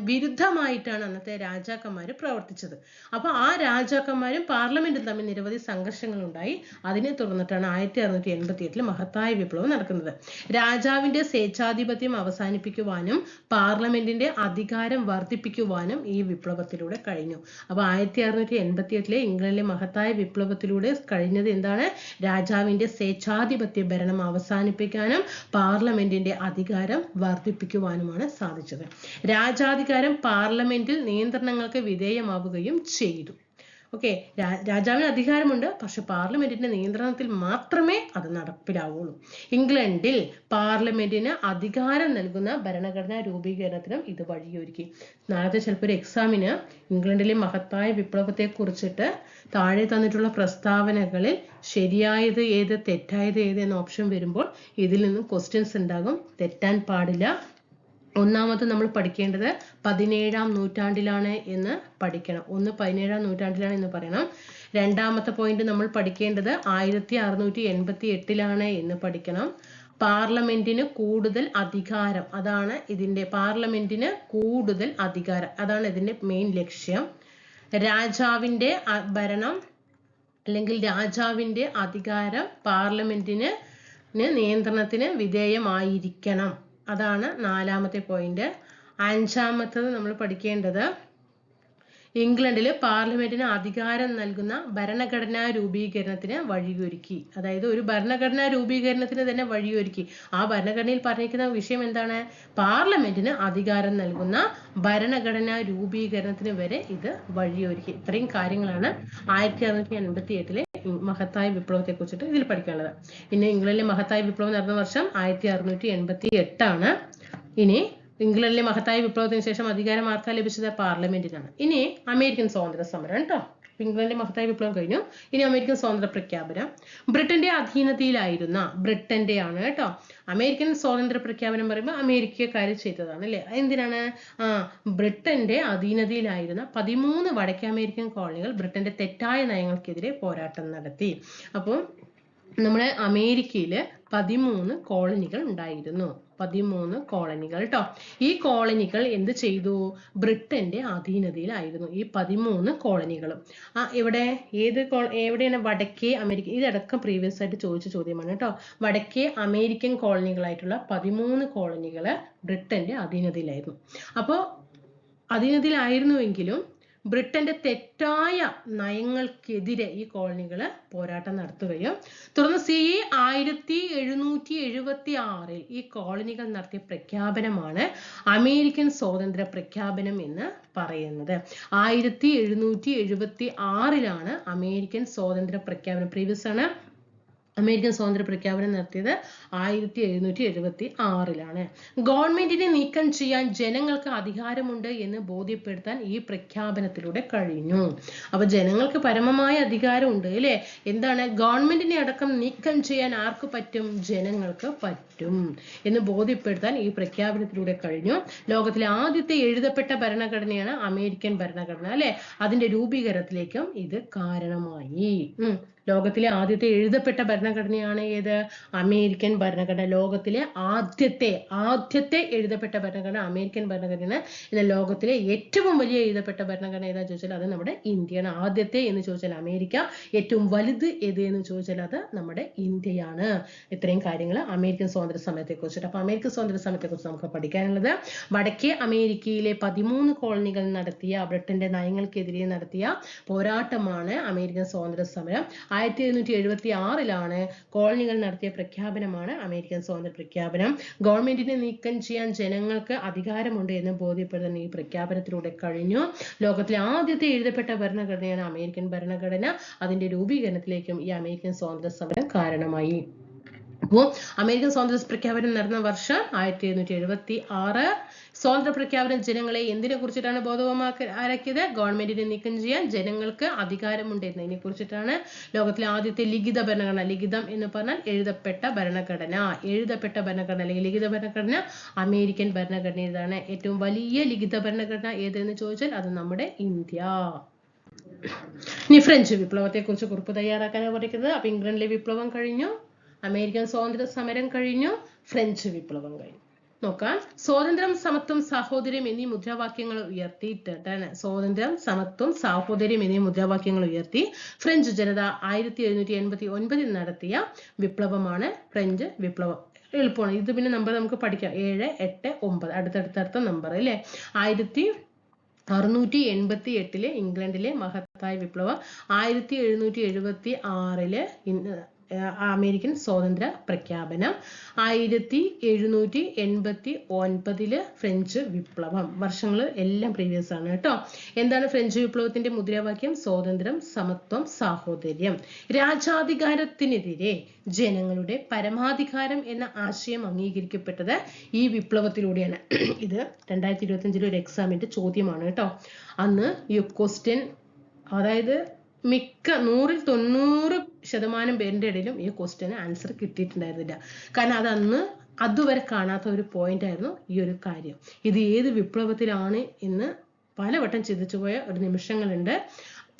വിരുദ്ധമായിട്ടാണ് അന്നത്തെ രാജാക്കന്മാർ പ്രവർത്തിച്ചത്. അപ്പൊ ആ രാജാക്കന്മാരും പാർലമെന്റും തമ്മിൽ നിരവധി സംഘർഷങ്ങൾ ഉണ്ടായി. അതിനെ തുടർന്നിട്ടാണ് 1688 മഹത്തായ വിപ്ലവം നടക്കുന്നത്. രാജാവിന്റെ സ്വേച്ഛാധിപത്യം അവസാനിപ്പിക്കുവാനും പാർലമെന്റിന്റെ അധികാരം വർദ്ധിപ്പിക്കുവാനും ഈ വിപ്ലവത്തിലൂടെ കഴിഞ്ഞു. അപ്പൊ 1688 ഇംഗ്ലണ്ടിലെ മഹത്തായ വിപ്ലവത്തിലൂടെ കഴിഞ്ഞത് എന്താണ്? രാജാവിന്റെ സ്വേച്ഛാധിപത്യ ഭരണം അവസാനിപ്പിക്കാനും പാർലമെന്റിന്റെ അധികാരം വർദ്ധിപ്പിക്കുവാനുമാണ് സാധിച്ചത്. രാജാധികാരം പാർലമെന്റിൽ നിയന്ത്രണങ്ങൾക്ക് വിധേയമാവുകയും ചെയ്തു. ഓക്കെ, രാജാവിന് അധികാരമുണ്ട്, പക്ഷെ പാർലമെന്റിന്റെ നിയന്ത്രണത്തിൽ മാത്രമേ അത് നടപ്പിലാവുള്ളൂ. ഇംഗ്ലണ്ടിൽ പാർലമെന്റിന് അധികാരം നൽകുന്ന ഭരണഘടനാ രൂപീകരണത്തിനും ഇത് വഴിയൊരുക്കി. നാളത്തെ ചിലപ്പോൾ ഒരു എക്സാമിന് ഇംഗ്ലണ്ടിലെ മഹത്തായ വിപ്ലവത്തെ കുറിച്ചിട്ട് താഴെ തന്നിട്ടുള്ള പ്രസ്താവനകളിൽ ശരിയായത് ഏത് തെറ്റായത് ഏത് എന്ന ഓപ്ഷൻ വരുമ്പോൾ ഇതിൽ നിന്നും ക്വസ്റ്റ്യൻസ് ഉണ്ടാകും. തെറ്റാൻ പാടില്ല. ഒന്നാമത് നമ്മൾ പഠിക്കേണ്ടത് 17ാം നൂറ്റാണ്ടിലാണ് എന്ന് പഠിക്കണം. 17ാം നൂറ്റാണ്ടിലാണ് എന്ന് പറയണം. രണ്ടാമത്തെ പോയിന്റ് നമ്മൾ പഠിക്കേണ്ടത് 1688 എന്ന് പഠിക്കണം. പാർലമെന്റിന് കൂടുതൽ അധികാരം, അതാണ് ഇതിന്റെ പാർലമെന്റിന് കൂടുതൽ അധികാരം, അതാണ് ഇതിന്റെ മെയിൻ ലക്ഷ്യം. രാജാവിന്റെ ഭരണം അല്ലെങ്കിൽ രാജാവിന്റെ അധികാരം പാർലമെന്റിന് നിയന്ത്രണത്തിന് വിധേയമായിരിക്കണം, അതാണ് നാലാമത്തെ പോയിന്റ്. അഞ്ചാമത്തത് നമ്മൾ പഠിക്കേണ്ടത് ഇംഗ്ലണ്ടിൽ പാർലമെന്റിന് അധികാരം നൽകുന്ന ഭരണഘടനാ രൂപീകരണത്തിന് വഴിയൊരുക്കി. അതായത് ഒരു ഭരണഘടനാ രൂപീകരണത്തിന് തന്നെ വഴിയൊരുക്കി. ആ ഭരണഘടനയിൽ പറഞ്ഞിരിക്കുന്ന വിഷയം എന്താണ്? പാർലമെന്റിന് അധികാരം നൽകുന്ന ഭരണഘടനാ രൂപീകരണത്തിന് വരെ ഇത് വഴിയൊരുക്കി. ഇത്രയും കാര്യങ്ങളാണ് 1688 മഹത്തായ വിപ്ലവത്തെ കുറിച്ചിട്ട് ഇതിൽ പഠിക്കാനുള്ളത്. പിന്നെ ഇംഗ്ലണ്ടിലെ മഹത്തായ വിപ്ലവം നടന്ന വർഷം 1688 ഇനി ഇംഗ്ലണ്ടിലെ മഹത്തായ വിപ്ലവത്തിന് ശേഷം അധികാരം ആർക്കാ ലഭിച്ചത്? പാർലമെന്റിനാണ്. ഇനി അമേരിക്കൻ സ്വാതന്ത്ര്യ സമരം കേട്ടോ. ഇംഗ്ലണ്ടിലെ മഹത്തായ വിപ്ലവം കഴിഞ്ഞു. ഇനി അമേരിക്കൻ സ്വാതന്ത്ര്യ പ്രഖ്യാപനം. ബ്രിട്ടന്റെ അധീനതയിലായിരുന്ന, ബ്രിട്ടന്റെ ആണ് കേട്ടോ. അമേരിക്കൻ സ്വാതന്ത്ര്യ പ്രഖ്യാപനം പറയുമ്പോൾ അമേരിക്കക്കാർ ചെയ്തതാണ് അല്ലെ. എന്തിനാണ്? ബ്രിട്ടന്റെ അധീനതയിലായിരുന്ന 13 വടക്കേ അമേരിക്കൻ കോളനികൾ ബ്രിട്ടന്റെ തെറ്റായ നയങ്ങൾക്കെതിരെ പോരാട്ടം നടത്തി. അപ്പോൾ നമ്മുടെ അമേരിക്കയില് 13 കോളനികൾ ഉണ്ടായിരുന്നു. 13 കോളനികൾ കേട്ടോ. ഈ കോളനികൾ എന്ത് ചെയ്തു? ബ്രിട്ടന്റെ അധീനതയിലായിരുന്നു ഈ 13 കോളനികളും. എവിടെയാണ്? വടക്കേ അമേരിക്ക. ഇതടക്കം പ്രീവിയസ് ആയിട്ട് ചോദിച്ച ചോദ്യമാണ് കേട്ടോ. വടക്കേ അമേരിക്കൻ കോളനികളായിട്ടുള്ള 13 കോളനികള് ബ്രിട്ടന്റെ അധീനതയിലായിരുന്നു. അപ്പോൾ അധീനതയിലായിരുന്നുവെങ്കിലും ബ്രിട്ടന്റെ തെറ്റായ നയങ്ങൾക്കെതിരെ ഈ കോളനികൾ പോരാട്ടം നടത്തുകയും തുടർന്ന് CE 1776 ഈ കോളനികൾ നടത്തിയ പ്രഖ്യാപനമാണ് അമേരിക്കൻ സ്വാതന്ത്ര്യ പ്രഖ്യാപനം എന്ന് പറയുന്നത്. 1776 അമേരിക്കൻ സ്വാതന്ത്ര്യ പ്രഖ്യാപനം. പ്രീവിയസ് ആണ്. അമേരിക്കൻ സ്വാതന്ത്ര്യ പ്രഖ്യാപനം നടത്തിയത് 1776 ഗവൺമെന്റിനെ നീക്കം ചെയ്യാൻ ജനങ്ങൾക്ക് അധികാരമുണ്ട് എന്ന് ബോധ്യപ്പെടുത്താൻ ഈ പ്രഖ്യാപനത്തിലൂടെ കഴിഞ്ഞു. അപ്പൊ ജനങ്ങൾക്ക് പരമമായ അധികാരമുണ്ട് അല്ലെ. എന്താണ്? ഗവൺമെന്റിനെ അടക്കം നീക്കം ചെയ്യാൻ ആർക്ക് പറ്റും? ജനങ്ങൾക്ക് പറ്റും എന്ന് ബോധ്യപ്പെടുത്താൻ ഈ പ്രഖ്യാപനത്തിലൂടെ കഴിഞ്ഞു. ലോകത്തിലെ ആദ്യത്തെ എഴുതപ്പെട്ട ഭരണഘടനയാണ് അമേരിക്കൻ ഭരണഘടന അല്ലെ. അതിന്റെ രൂപീകരണത്തിലേക്കും ഇത് കാരണമായി. ലോകത്തിലെ ആദ്യത്തെ എഴുതപ്പെട്ട ഭരണഘടനയാണ് ഏത്? അമേരിക്കൻ ഭരണഘടന. ലോകത്തിലെ ആദ്യത്തെ എഴുതപ്പെട്ട ഭരണഘടന അമേരിക്കൻ ഭരണഘടനയാണ്. എന്നാൽ ലോകത്തിലെ ഏറ്റവും വലിയ എഴുതപ്പെട്ട ഭരണഘടന ഏതാ ചോദിച്ചാൽ അത് നമ്മുടെ ഇന്ത്യയാണ്. ആദ്യത്തെ എന്ന് ചോദിച്ചാൽ അമേരിക്ക, ഏറ്റവും വലുത് ഏത് എന്ന് ചോദിച്ചാൽ അത് നമ്മുടെ ഇന്ത്യയാണ്. ഇത്രയും കാര്യങ്ങൾ അമേരിക്കൻ സ്വാതന്ത്ര്യ സമരത്തെ കുറിച്ചിട്ട്. അപ്പൊ അമേരിക്കൻ സ്വാതന്ത്ര്യ സമരത്തെ കുറിച്ച് നമുക്ക് പഠിക്കാനുള്ളത് വടക്കേ അമേരിക്കയിലെ 13 കോളനികൾ നടത്തിയ ബ്രിട്ടന്റെ നയങ്ങൾക്കെതിരെ നടത്തിയ പോരാട്ടമാണ് അമേരിക്കൻ സ്വാതന്ത്ര്യ സമരം. 1776 കോളനികൾ നടത്തിയ പ്രഖ്യാപനമാണ് അമേരിക്കൻ സ്വാതന്ത്ര്യ പ്രഖ്യാപനം. ഗവൺമെന്റിനെ നീക്കം ചെയ്യാൻ ജനങ്ങൾക്ക് അധികാരമുണ്ട് എന്ന് ബോധ്യപ്പെടുത്താൻ ഈ പ്രഖ്യാപനത്തിലൂടെ കഴിഞ്ഞു. ലോകത്തിലെ ആദ്യത്തെ എഴുതപ്പെട്ട ഭരണഘടനയാണ് അമേരിക്കൻ ഭരണഘടന. അതിന്റെ രൂപീകരണത്തിലേക്കും ഈ അമേരിക്കൻ സ്വാതന്ത്ര്യ സമരം കാരണമായി. അപ്പോൾ അമേരിക്കൻ സ്വാതന്ത്ര്യ പ്രഖ്യാപനം നടന്ന വർഷം 1776. സ്വാതന്ത്ര്യ പ്രഖ്യാപനം ജനങ്ങളെ എന്തിനെ കുറിച്ചിട്ടാണ് ബോധവാന്മാരാക്കിയത്? ഗവൺമെന്റിനെ നീക്കം ചെയ്യാൻ ജനങ്ങൾക്ക് അധികാരമുണ്ട് എന്നതിനെ കുറിച്ചിട്ടാണ്. ലോകത്തിലെ ആദ്യത്തെ ലിഖിത ഭരണഘടന, ലിഖിതം എന്ന് പറഞ്ഞാൽ എഴുതപ്പെട്ട ഭരണഘടന. എഴുതപ്പെട്ട ഭരണഘടന അല്ലെങ്കിൽ ലിഖിത ഭരണഘടന അമേരിക്കൻ ഭരണഘടനയാണ്. ഏറ്റവും വലിയ ലിഖിത ഭരണഘടന ഏതെന്ന് ചോദിച്ചാൽ അത് നമ്മുടെ ഇന്ത്യ. ഇനി ഫ്രഞ്ച് വിപ്ലവത്തെ കുറിച്ച് കുറിപ്പ് തയ്യാറാക്കാനാണ് പഠിക്കുന്നത്. അപ്പൊ ഇംഗ്ലണ്ടിലെ വിപ്ലവം കഴിഞ്ഞു, അമേരിക്കൻ സ്വാതന്ത്ര്യ സമരം കഴിഞ്ഞു, ഫ്രഞ്ച് വിപ്ലവം കഴിഞ്ഞു. നോക്കാം. സ്വാതന്ത്ര്യം, സമത്വം, സാഹോദര്യം എന്നീ മുദ്രാവാക്യങ്ങൾ ഉയർത്തിയിട്ടാണ്. സ്വാതന്ത്ര്യം, സമത്വം, സാഹോദര്യം എന്നീ മുദ്രാവാക്യങ്ങൾ ഉയർത്തി ഫ്രഞ്ച് ജനത 1789 നടത്തിയ വിപ്ലവമാണ് ഫ്രഞ്ച് വിപ്ലവം. എളുപ്പമാണ് ഇത്. പിന്നെ നമ്പർ നമുക്ക് പഠിക്കാം. 7, 8, 9 അടുത്തടുത്ത നമ്പർ അല്ലേ. 1688 ഇംഗ്ലണ്ടിലെ മഹത്തായ വിപ്ലവം. 1776 അമേരിക്കൻ സ്വാതന്ത്ര്യ പ്രഖ്യാപനം. 1789 ഫ്രഞ്ച് വിപ്ലവം. വർഷങ്ങൾ എല്ലാം പ്രീവിയസ് ആണ് കേട്ടോ. എന്താണ് ഫ്രഞ്ച് വിപ്ലവത്തിന്റെ മുദ്രാവാക്യം? സ്വാതന്ത്ര്യം, സമത്വം, സാഹോദര്യം. രാജാധികാരത്തിനെതിരെ ജനങ്ങളുടെ പരമാധികാരം എന്ന ആശയം അംഗീകരിക്കപ്പെട്ടത് ഈ വിപ്ലവത്തിലൂടെയാണ്. ഇത് 2025 ഒരു എക്സാമിന്റെ ചോദ്യമാണ് കേട്ടോ. അന്ന് ഈ ക്വസ്റ്റ്യൻ, അതായത് മിക്ക 100-90% പേരുടെ ഇടയിലും ഈ ക്വസ്റ്റ്യന് ആൻസർ കിട്ടിയിട്ടുണ്ടായിരുന്നില്ല. കാരണം അത് അന്ന് അതുവരെ കാണാത്ത ഒരു പോയിന്റ് ആയിരുന്നു ഈ ഒരു കാര്യം. ഇത് ഏത് വിപ്ലവത്തിലാണ് എന്ന് പലവട്ടം ചിന്തിച്ചു പോയ ഒരു നിമിഷങ്ങളുണ്ട്.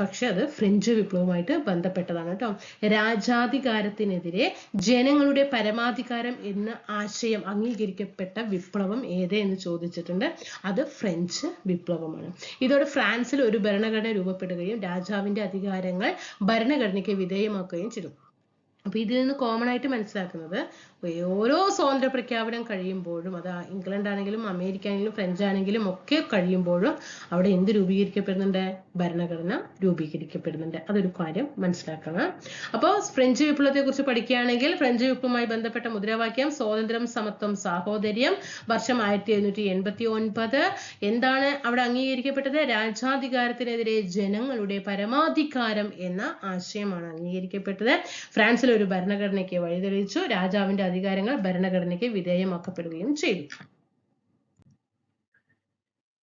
പക്ഷെ അത് ഫ്രഞ്ച് വിപ്ലവവുമായിട്ട് ബന്ധപ്പെട്ടതാണ് കേട്ടോ. രാജാധികാരത്തിനെതിരെ ജനങ്ങളുടെ പരമാധികാരം എന്ന ആശയം അംഗീകരിക്കപ്പെട്ട വിപ്ലവം ഏത് എന്ന് ചോദിച്ചിട്ടുണ്ട്. അത് ഫ്രഞ്ച് വിപ്ലവമാണ്. ഇതോടെ ഫ്രാൻസിൽ ഒരു ഭരണഘടന രൂപപ്പെടുകയും രാജാവിന്റെ അധികാരങ്ങൾ ഭരണഘടനയ്ക്ക് വിധേയമാക്കുകയും ചെയ്തു. അപ്പൊ ഇതിൽ നിന്ന് കോമൺ ആയിട്ട് മനസ്സിലാക്കുന്നത് ഓരോ സ്വാതന്ത്ര്യ പ്രഖ്യാപനം കഴിയുമ്പോഴും, അത് ഇംഗ്ലണ്ട് ആണെങ്കിലും അമേരിക്ക ആണെങ്കിലും ഫ്രഞ്ച് ആണെങ്കിലും ഒക്കെ കഴിയുമ്പോഴും അവിടെ എന്ത് രൂപീകരിക്കപ്പെടുന്നുണ്ട്? ഭരണഘടന രൂപീകരിക്കപ്പെടുന്നുണ്ട്. അതൊരു കാര്യം മനസ്സിലാക്കണം. അപ്പോൾ ഫ്രഞ്ച് വിപ്ലവത്തെ കുറിച്ച് പഠിക്കുകയാണെങ്കിൽ ഫ്രഞ്ച് വിപ്ലവവുമായി ബന്ധപ്പെട്ട മുദ്രാവാക്യം സ്വാതന്ത്ര്യം, സമത്വം, സാഹോദര്യം. വർഷം 1789. എന്താണ് അവിടെ അംഗീകരിക്കപ്പെട്ടത്? രാജാധികാരത്തിനെതിരെ ജനങ്ങളുടെ പരമാധികാരം എന്ന ആശയമാണ് അംഗീകരിക്കപ്പെട്ടത്. ഫ്രാൻസിൽ ഒരു ഭരണഘടനയ്ക്ക് വഴിതെളിച്ചു. രാജാവിന്റെ അധികാരങ്ങൾ ഭരണഘടനയ്ക്ക് വിധേയമാക്കപ്പെടുകയും ചെയ്തു.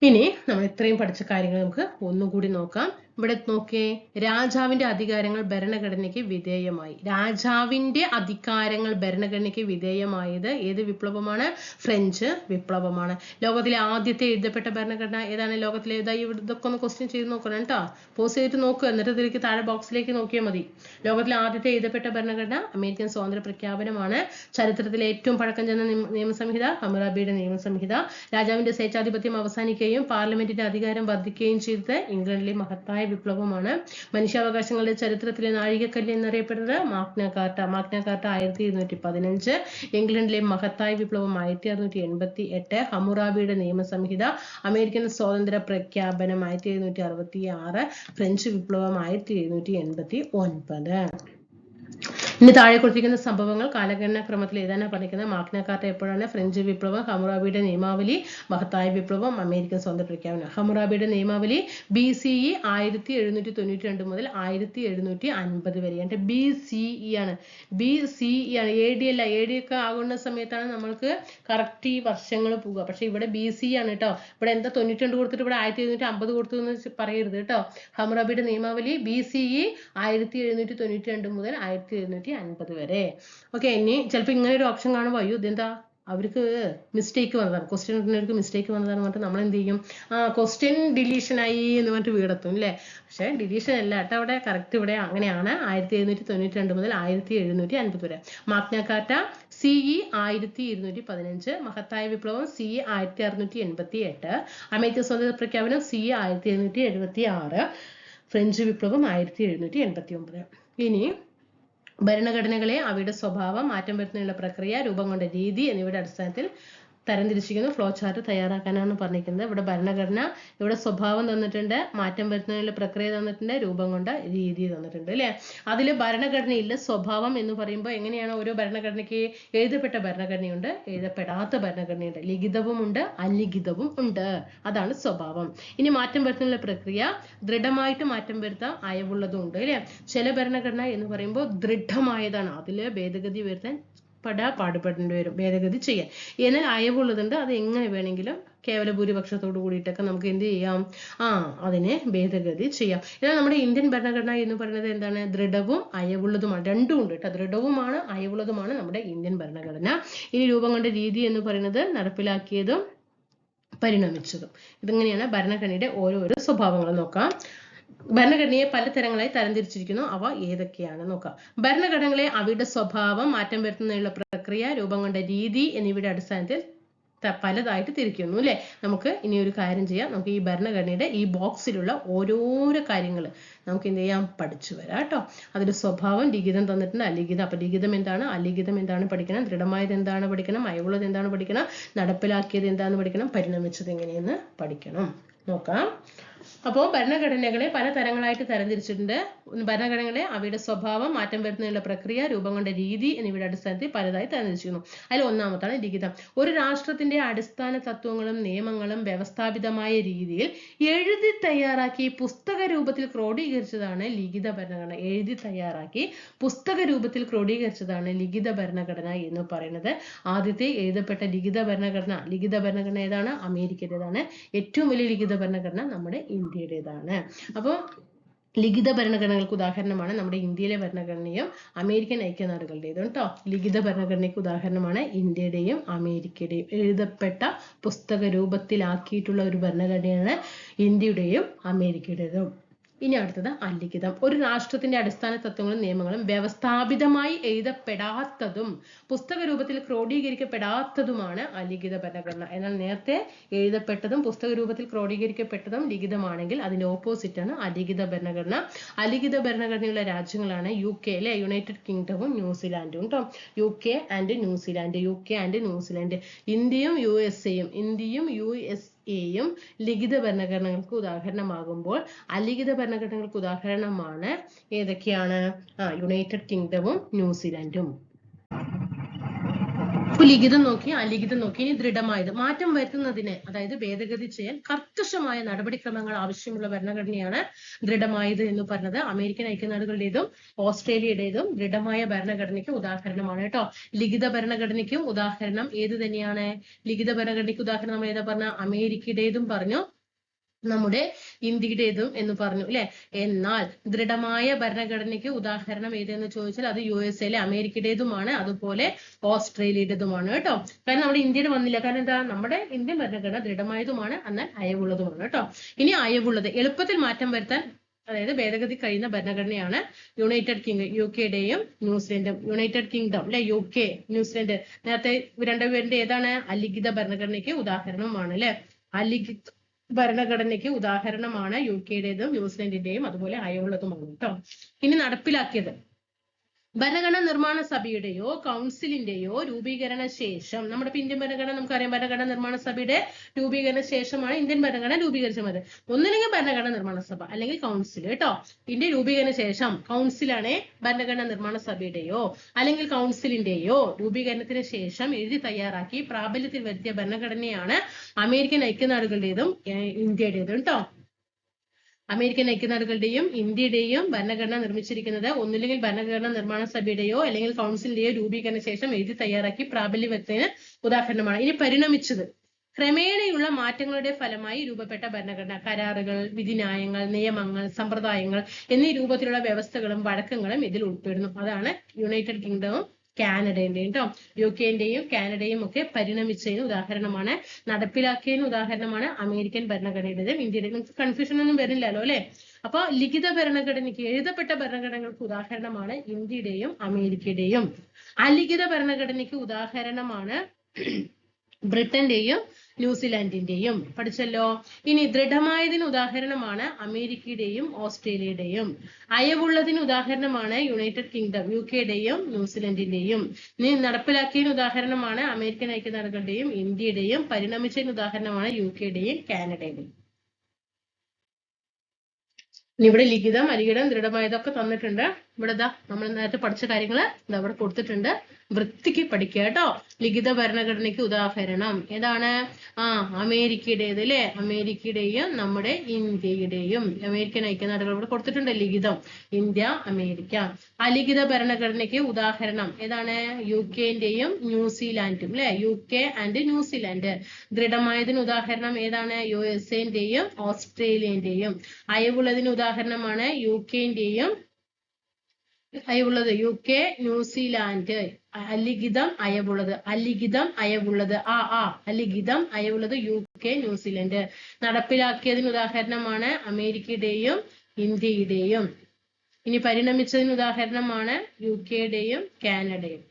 ഇനി നമ്മൾ ഇത്രയും പഠിച്ച കാര്യങ്ങൾ നമുക്ക് ഒന്നുകൂടി നോക്കാം. ഇവിടെ നോക്കിയേ, രാജാവിന്റെ അധികാരങ്ങൾ ഭരണഘടനയ്ക്ക് വിധേയമായി. രാജാവിന്റെ അധികാരങ്ങൾ ഭരണഘടനയ്ക്ക് വിധേയമായത് ഏത് വിപ്ലവമാണ്? ഫ്രഞ്ച് വിപ്ലവമാണ്. ലോകത്തിലെ ആദ്യത്തെ എഴുതപ്പെട്ട ഭരണഘടന ഏതാണ്? ലോകത്തിലെ ഇതൊക്കെ ഒന്ന് ക്വസ്റ്റ്യൻ ചെയ്ത് നോക്കണം കേട്ടോ. പോസ് ചെയ്തിട്ട് നോക്കുക, എന്നിട്ട് ഇതിലേക്ക് താഴെ ബോക്സിലേക്ക് നോക്കിയാൽ മതി. ലോകത്തിലെ ആദ്യത്തെ എഴുതപ്പെട്ട ഭരണഘടന അമേരിക്കൻ സ്വാതന്ത്ര്യ പ്രഖ്യാപനമാണ്. ചരിത്രത്തിലെ ഏറ്റവും പഴക്കം ചെന്ന നിയമസംഹിത ഹമ്മുറാബിയുടെ നിയമസംഹിത. രാജാവിന്റെ സ്വേച്ഛാധിപത്യം അവസാനിക്കുകയും പാർലമെന്റിന്റെ അധികാരം വർദ്ധിക്കുകയും ചെയ്തത് ഇംഗ്ലണ്ടിലെ മഹത്തായ വിപ്ലവമാണ്. മനുഷ്യാവകാശങ്ങളുടെ ചരിത്രത്തിലെ നാഴികക്കല്ല് എന്നറിയപ്പെടുന്നത് മാഗ്ന കാർട്ട. Magna Carta 1215. ഇംഗ്ലണ്ടിലെ മഹത്തായ വിപ്ലവം 1688. ഹമ്മുറാബിയുടെ നിയമസംഹിത. അമേരിക്കൻ സ്വാതന്ത്ര്യ പ്രഖ്യാപനം 1766. ഫ്രഞ്ച് വിപ്ലവം 1789. ഇനി താഴെ കൊടുത്തിരിക്കുന്ന സംഭവങ്ങൾ കാലഗണന ക്രമത്തിൽ എഴുതാനാണ് പറഞ്ഞിരിക്കുന്നത്. മാഗ്ന കാർട്ട എപ്പോഴാണ്? ഫ്രഞ്ച് വിപ്ലവം, ഹമ്മുറാബിയുടെ നിയമാവലി, മഹത്തായ വിപ്ലവം, അമേരിക്കൻ സ്വാതന്ത്ര്യ പ്രഖ്യാപനം. ഹമ്മുറാബിയുടെ നിയമാവലി BCE 1792 മുതൽ 1750 വരെയാണ്. BCE ആണ്. AD അല്ല. AD ഒക്കെ ആകുന്ന സമയത്താണ് നമ്മൾക്ക് കറക്റ്റ് ഈ വർഷങ്ങൾ പോവുക. പക്ഷെ ഇവിടെ BCE ആണ് കേട്ടോ. ഇവിടെ എന്താ 92 കൊടുത്തിട്ട് ഇവിടെ 1750 കൊടുത്തു എന്ന് പറയരുത് കേട്ടോ. ഹമ്മുറാബിയുടെ നിയമാവലി BCE 1792 മുതൽ 1750 വരെ. ഓക്കെ. ഇനി ചിലപ്പോൾ ഇങ്ങനെ ഒരു ഓപ്ഷൻ കാണുമ്പോൾ അയ്യോ ഇതെന്താ അവർക്ക് മിസ്റ്റേക്ക് വന്നതാണ്, ക്വസ്റ്റ്യൻ മിസ്റ്റേക്ക് വന്നതാണ് പറഞ്ഞിട്ട് നമ്മൾ എന്ത് ചെയ്യും? ക്വസ്റ്റ്യൻ ഡിലീഷൻ ആയി എന്ന് പറഞ്ഞിട്ട് വീടെത്തും അല്ലേ? പക്ഷെ ഡിലീഷൻ അല്ല കേട്ടോ, അവിടെ കറക്റ്റ് ഇവിടെ അങ്ങനെയാണ്. 1792 മുതൽ 1750 വരെ. Magna Carta CE 1215. മഹത്തായ വിപ്ലവം CE 1688. അമേരിക്കൻ സ്വാതന്ത്ര്യ പ്രഖ്യാപനം CE 1776. ഫ്രഞ്ച് വിപ്ലവം 1789. ഇനി ഭരണഘടനകളെ അവയുടെ സ്വഭാവം, മാറ്റം വരുത്തുന്നതിനുള്ള പ്രക്രിയ, രൂപം കൊണ്ട രീതി എന്നിവയുടെ അടിസ്ഥാനത്തിൽ തരംതിരിച്ചിരിക്കുന്നു. ഫ്ലോ ചാർട്ട് തയ്യാറാക്കാനാണ് പറഞ്ഞിരിക്കുന്നത്. ഇവിടെ ഭരണഘടന, ഇവിടെ സ്വഭാവം തന്നിട്ടുണ്ട്, മാറ്റം വരുത്തുന്നതിനുള്ള പ്രക്രിയ തന്നിട്ടുണ്ട്, രൂപം കൊണ്ട രീതി തന്നിട്ടുണ്ട് അല്ലെ. അതിൽ ഭരണഘടനയില്ല, സ്വഭാവം എന്ന് പറയുമ്പോൾ എങ്ങനെയാണ്? ഓരോ ഭരണഘടനയ്ക്ക് എഴുതപ്പെട്ട ഭരണഘടനയുണ്ട്, എഴുതപ്പെടാത്ത ഭരണഘടനയുണ്ട്, ലിഖിതവും ഉണ്ട്, അലിഖിതവും ഉണ്ട്. അതാണ് സ്വഭാവം. ഇനി മാറ്റം വരുത്തുന്നതിനുള്ള പ്രക്രിയ, ദൃഢമായിട്ട് മാറ്റം വരുത്താൻ അയവുള്ളതും ഉണ്ട് അല്ലെ. ചില ഭരണഘടന എന്ന് പറയുമ്പോൾ ദൃഢമായതാണ്, അതിൽ ഭേദഗതി വരുത്താൻ പാടുപെടേണ്ടി വരും, ഭേദഗതി ചെയ്യാൻ. എന്നാൽ അയവുള്ളതുണ്ട്, അത് എങ്ങനെ വേണമെങ്കിലും കേവല ഭൂരിപക്ഷത്തോട് കൂടിയിട്ടൊക്കെ നമുക്ക് എന്ത് ചെയ്യാം? അതിനെ ഭേദഗതി ചെയ്യാം. എന്നാൽ നമ്മുടെ ഇന്ത്യൻ ഭരണഘടന എന്ന് പറയുന്നത് എന്താണ്? ദൃഢവും അയവുള്ളതുമാണ്. രണ്ടും ഉണ്ട് കേട്ടോ. ദൃഢവുമാണ് അയവുള്ളതുമാണ് നമ്മുടെ ഇന്ത്യൻ ഭരണഘടന. ഇനി രൂപം കൊണ്ട രീതി എന്ന് പറയുന്നത് നടപ്പിലാക്കിയതും പരിണമിച്ചതും. ഇതിങ്ങനെയാണ് ഭരണഘടനയുടെ ഓരോരോ സ്വഭാവങ്ങൾ നോക്കാം. ഭരണഘടനയെ പല തരങ്ങളായി തരംതിരിച്ചിരിക്കുന്നു. അവ ഏതൊക്കെയാണ് നോക്കാം. ഭരണഘടനകളെ അവയുടെ സ്വഭാവം, മാറ്റം വരുത്തുന്നതിനുള്ള പ്രക്രിയ, രൂപം കൊണ്ട രീതി എന്നിവയുടെ അടിസ്ഥാനത്തിൽ പലതായിട്ട് തിരിക്കുന്നു അല്ലെ. നമുക്ക് ഇനി ഒരു കാര്യം ചെയ്യാം. നമുക്ക് ഈ ഭരണഘടനയുടെ ഈ ബോക്സിലുള്ള ഓരോരോ കാര്യങ്ങൾ നമുക്ക് എന്ത് ചെയ്യാം? പഠിച്ചു വരാം കേട്ടോ. അതിന്റെ സ്വഭാവം, ലിഖിതം തന്നിട്ടുണ്ട്, അലിഖിതം. അപ്പൊ ലിഖിതം എന്താണ്, അലിഖിതം എന്താണ് പഠിക്കണം, ദൃഢമായത് എന്താണ് പഠിക്കണം, അയവുള്ളത് എന്താണ് പഠിക്കണം, നടപ്പിലാക്കിയത് എന്താണെന്ന് പഠിക്കണം, പരിണമിച്ചത് എങ്ങനെയെന്ന് പഠിക്കണം. നോക്കാം. അപ്പോൾ ഭരണഘടനകളെ പല തരങ്ങളായിട്ട് തരംതിരിച്ചിട്ടുണ്ട്. ഭരണഘടനകളെ അവയുടെ സ്വഭാവം, മാറ്റം വരുന്നതിനുള്ള പ്രക്രിയ, രൂപം കൊണ്ട രീതി എന്നിവയുടെ അടിസ്ഥാനത്തിൽ പലതായി തരംതിരിച്ചിരിക്കുന്നു. അതിൽ ഒന്നാമത്താണ് ലിഖിതം. ഒരു രാഷ്ട്രത്തിന്റെ അടിസ്ഥാന തത്വങ്ങളും നിയമങ്ങളും വ്യവസ്ഥാപിതമായ രീതിയിൽ എഴുതി തയ്യാറാക്കി പുസ്തക രൂപത്തിൽ ക്രോഡീകരിച്ചതാണ് ലിഖിത ഭരണഘടന. എഴുതി തയ്യാറാക്കി പുസ്തക രൂപത്തിൽ ക്രോഡീകരിച്ചതാണ് ലിഖിത ഭരണഘടന എന്ന് പറയുന്നത്. ആദ്യത്തെ എഴുതപ്പെട്ട ലിഖിത ഭരണഘടന ഏതാണ്? അമേരിക്കയുടേതാണ്. ഏറ്റവും വലിയ ലിഖിത ഭരണഘടന നമ്മുടെ ഇന്ത്യയുടേതാണ്. അപ്പോൾ ലിഖിത ഭരണഘടനകൾക്ക് ഉദാഹരണമാണ് നമ്മുടെ ഇന്ത്യയിലെ ഭരണഘടനയും അമേരിക്കൻ ഐക്യനാടുകളുടേതും കേട്ടോ. ലിഖിത ഭരണഘടനയ്ക്ക് ഉദാഹരണമാണ് ഇന്ത്യയുടെയും അമേരിക്കയുടെയും. എഴുതപ്പെട്ട പുസ്തക രൂപത്തിലാക്കിയിട്ടുള്ള ഒരു ഭരണഘടനയാണ് ഇന്ത്യയുടെയും അമേരിക്കയുടേതും. ഇനി അടുത്തത് അലിഖിതം. ഒരു രാഷ്ട്രത്തിന്റെ അടിസ്ഥാന തത്വങ്ങളും നിയമങ്ങളും വ്യവസ്ഥാപിതമായി എഴുതപ്പെടാത്തതും പുസ്തക രൂപത്തിൽ ക്രോഡീകരിക്കപ്പെടാത്തതുമാണ് അലിഖിത ഭരണഘടന. എന്നാൽ നേരത്തെ എഴുതപ്പെട്ടതും പുസ്തക രൂപത്തിൽ ക്രോഡീകരിക്കപ്പെട്ടതും ലിഖിതമാണെങ്കിൽ അതിന്റെ ഓപ്പോസിറ്റ് ആണ് അലിഖിത ഭരണഘടന. അലിഖിത ഭരണഘടനയുള്ള രാജ്യങ്ങളാണ് UK അല്ലെ, യുണൈറ്റഡ് കിങ്ഡവും ന്യൂസിലാൻഡും കേട്ടോ. UK and New Zealand. ഇന്ത്യയും USA ലിഖിത ഭരണഘടനകൾക്ക് ഉദാഹരണമാകുമ്പോൾ അലിഖിത ഭരണഘടനകൾക്ക് ഉദാഹരണമാണ് ഏതൊക്കെയാണ്? യുണൈറ്റഡ് കിങ്ഡവും ന്യൂസിലാൻഡും. ലിഖിതം നോക്കി അലിഖിതം നോക്കി. ഇനി ദൃഢമായത്. മാറ്റം വരുത്തുന്നതിന്, അതായത് ഭേദഗതി ചെയ്യാൻ കർക്കശമായ നടപടിക്രമങ്ങൾ ആവശ്യമുള്ള ഭരണഘടനയാണ് ദൃഢമായത് എന്ന് പറഞ്ഞത്. അമേരിക്കൻ ഐക്യനാടുകളുടേതും ഓസ്ട്രേലിയയുടേതും ദൃഢമായ ഭരണഘടനയ്ക്ക് ഉദാഹരണമാണ് കേട്ടോ. ലിഖിത ഭരണഘടനയ്ക്കും ഉദാഹരണം ഏത് തന്നെയാണ്? ലിഖിത ഭരണഘടനയ്ക്ക് ഉദാഹരണം നമ്മൾ ഏതാ പറഞ്ഞ? അമേരിക്കയുടേതും പറഞ്ഞു, നമ്മുടെ ഇന്ത്യയുടേതും എന്ന് പറഞ്ഞു അല്ലെ. എന്നാൽ ദൃഢമായ ഭരണഘടനയ്ക്ക് ഉദാഹരണം ഏതെന്ന് ചോദിച്ചാൽ അത് USA അമേരിക്കയുടേതുമാണ്, അതുപോലെ ഓസ്ട്രേലിയയുടേതുമാണ് കേട്ടോ. കാരണം നമ്മുടെ ഇന്ത്യയുടെ വന്നില്ല. കാരണം എന്താ? നമ്മുടെ ഇന്ത്യൻ ഭരണഘടന ദൃഢമായതുമാണ്, എന്നാൽ അയവുള്ളതുമാണ് കേട്ടോ. ഇനി അയവുള്ളത്, എളുപ്പത്തിൽ മാറ്റം വരുത്താൻ, അതായത് ഭേദഗതി കഴിയുന്ന ഭരണഘടനയാണ് UKയുടെയും ന്യൂസിലൻഡും. യുണൈറ്റഡ് കിങ്ഡം അല്ലെ, UK ന്യൂസിലൻഡ് നേരത്തെ രണ്ടുപേരുടെ ഏതാണ്? അലിഖിത ഭരണഘടനയ്ക്ക് ഉദാഹരണമാണ് അല്ലെ. അലിഖിത ഭരണഘടനയ്ക്ക് ഉദാഹരണമാണ് UKയുടേതും ന്യൂസിലൻഡിന്റെയും, അതുപോലെ അയവുള്ളതുമാണ് കേട്ടോ. ഇനി നടപ്പിലാക്കിയത്. ഭരണഘടനാ നിർമ്മാണ സഭയുടെയോ കൗൺസിലിന്റെയോ രൂപീകരണ ശേഷം, നമ്മുടെ ഇന്ത്യൻ ഭരണഘടന നമുക്കറിയാം, ഭരണഘടനാ നിർമ്മാണ സഭയുടെ രൂപീകരണ ശേഷമാണ് ഇന്ത്യൻ ഭരണഘടന രൂപീകരിച്ചത്. ഒന്നില്ലെങ്കിൽ ഭരണഘടനാ നിർമ്മാണ സഭ അല്ലെങ്കിൽ കൗൺസിൽ കേട്ടോ. ഇന്ത്യ രൂപീകരണ ശേഷം കൗൺസിലാണ് ഭരണഘടനാ നിർമ്മാണ സഭയുടെയോ അല്ലെങ്കിൽ കൗൺസിലിന്റെയോ രൂപീകരണത്തിന് ശേഷം എഴുതി തയ്യാറാക്കി പ്രാബല്യത്തിൽ വരുത്തിയ ഭരണഘടനയാണ് അമേരിക്കൻ ഐക്യനാടുകളുടേതും ഇന്ത്യയുടേതും കേട്ടോ. അമേരിക്കൻ ഐക്യനാടുകളുടെയും ഇന്ത്യയുടെയും ഭരണഘടന നിർമ്മിച്ചിരിക്കുന്നത് ഒന്നില്ലെങ്കിൽ ഭരണഘടനാ നിർമ്മാണ സഭയുടെയോ അല്ലെങ്കിൽ കൗൺസിലിന്റെയോ രൂപീകരണ ശേഷം എഴുതി തയ്യാറാക്കി പ്രാബല്യം വരുത്തുന്നതിന് ഉദാഹരണമാണ്. ഇനി പരിണമിച്ചത്. ക്രമേണയുള്ള മാറ്റങ്ങളുടെ ഫലമായി രൂപപ്പെട്ട ഭരണഘടന, കരാറുകൾ, വിധിന്യായങ്ങൾ, നിയമങ്ങൾ, സമ്പ്രദായങ്ങൾ എന്നീ രൂപത്തിലുള്ള വ്യവസ്ഥകളും വഴക്കങ്ങളും ഇതിൽ ഉൾപ്പെടുന്നു. അതാണ് യുണൈറ്റഡ് കിങ്ഡവും കാനഡയുടെയും കേട്ടോ. UKന്റെയും കാനഡയും ഒക്കെ പരിണമിച്ചതിന് ഉദാഹരണമാണ്, നടപ്പിലാക്കിയതിന് ഉദാഹരണമാണ് അമേരിക്കൻ ഭരണഘടനയുടേതും ഇന്ത്യയുടെയും. നിങ്ങൾക്ക് കൺഫ്യൂഷൻ ഒന്നും വരില്ലല്ലോ അല്ലെ. അപ്പൊ ലിഖിത ഭരണഘടനയ്ക്ക്, എഴുതപ്പെട്ട ഭരണഘടനകൾക്ക് ഉദാഹരണമാണ് ഇന്ത്യയുടെയും അമേരിക്കയുടെയും. അലിഖിത ഭരണഘടനയ്ക്ക് ഉദാഹരണമാണ് ബ്രിട്ടന്റെയും ന്യൂസിലാൻഡിന്റെയും. പഠിച്ചല്ലോ. ഇനി ദൃഢമായതിന് ഉദാഹരണമാണ് അമേരിക്കയുടെയും ഓസ്ട്രേലിയയുടെയും. അയവുള്ളതിന് ഉദാഹരണമാണ് യുണൈറ്റഡ് കിങ്ഡം UKയുടെയും ന്യൂസിലാൻഡിന്റെയും. ഇനി നടപ്പിലാക്കിയതിന് ഉദാഹരണമാണ് അമേരിക്കൻ ഐക്യനാടുകളുടെയും ഇന്ത്യയുടെയും. പരിണമിച്ചതിന് ഉദാഹരണമാണ് UKയുടെയും കാനഡയുടെയും. ഇനി ഇവിടെ ലിഖിതം, അലിഖിതം, ദൃഢമായതൊക്കെ തന്നിട്ടുണ്ട്. ഇവിടെ നമ്മൾ നേരത്തെ പഠിച്ച കാര്യങ്ങൾ ഇവിടെ കൊടുത്തിട്ടുണ്ട്. വൃത്തിക്ക് പഠിക്കുക കേട്ടോ. ലിഖിത ഭരണഘടനയ്ക്ക് ഉദാഹരണം ഏതാണ്? അമേരിക്കയുടേത് അല്ലെ. അമേരിക്കയുടെയും നമ്മുടെ ഇന്ത്യയുടെയും. അമേരിക്കൻ ഐക്യനാടുകൾ ഇവിടെ കൊടുത്തിട്ടുണ്ട്. ലിഖിതം ഇന്ത്യ, അമേരിക്ക. അലിഖിത ഭരണഘടനയ്ക്ക് ഉദാഹരണം ഏതാണ്? UKന്റെയും ന്യൂസിലാൻഡും അല്ലെ. UK and New Zealand. ദൃഢമായതിന് ഉദാഹരണം ഏതാണ്? USAന്റെയും ഓസ്ട്രേലിയന്റെയും. അയവുള്ളതിന് ഉദാഹരണമാണ് UKന്റെയും അയവുള്ളത് UK, ന്യൂസിലാൻഡ്. അലിഖിതം അയവുള്ളത്, അലിഖിതം അയവുള്ളത് അലിഖിതം അയവുള്ളത് UK, ന്യൂസിലാൻഡ്. നടപ്പിലാക്കിയതിന് ഉദാഹരണമാണ് അമേരിക്കയുടെയും ഇന്ത്യയുടെയും. ഇനി പരിണമിച്ചതിന് ഉദാഹരണമാണ് UKയുടെയും കാനഡയും.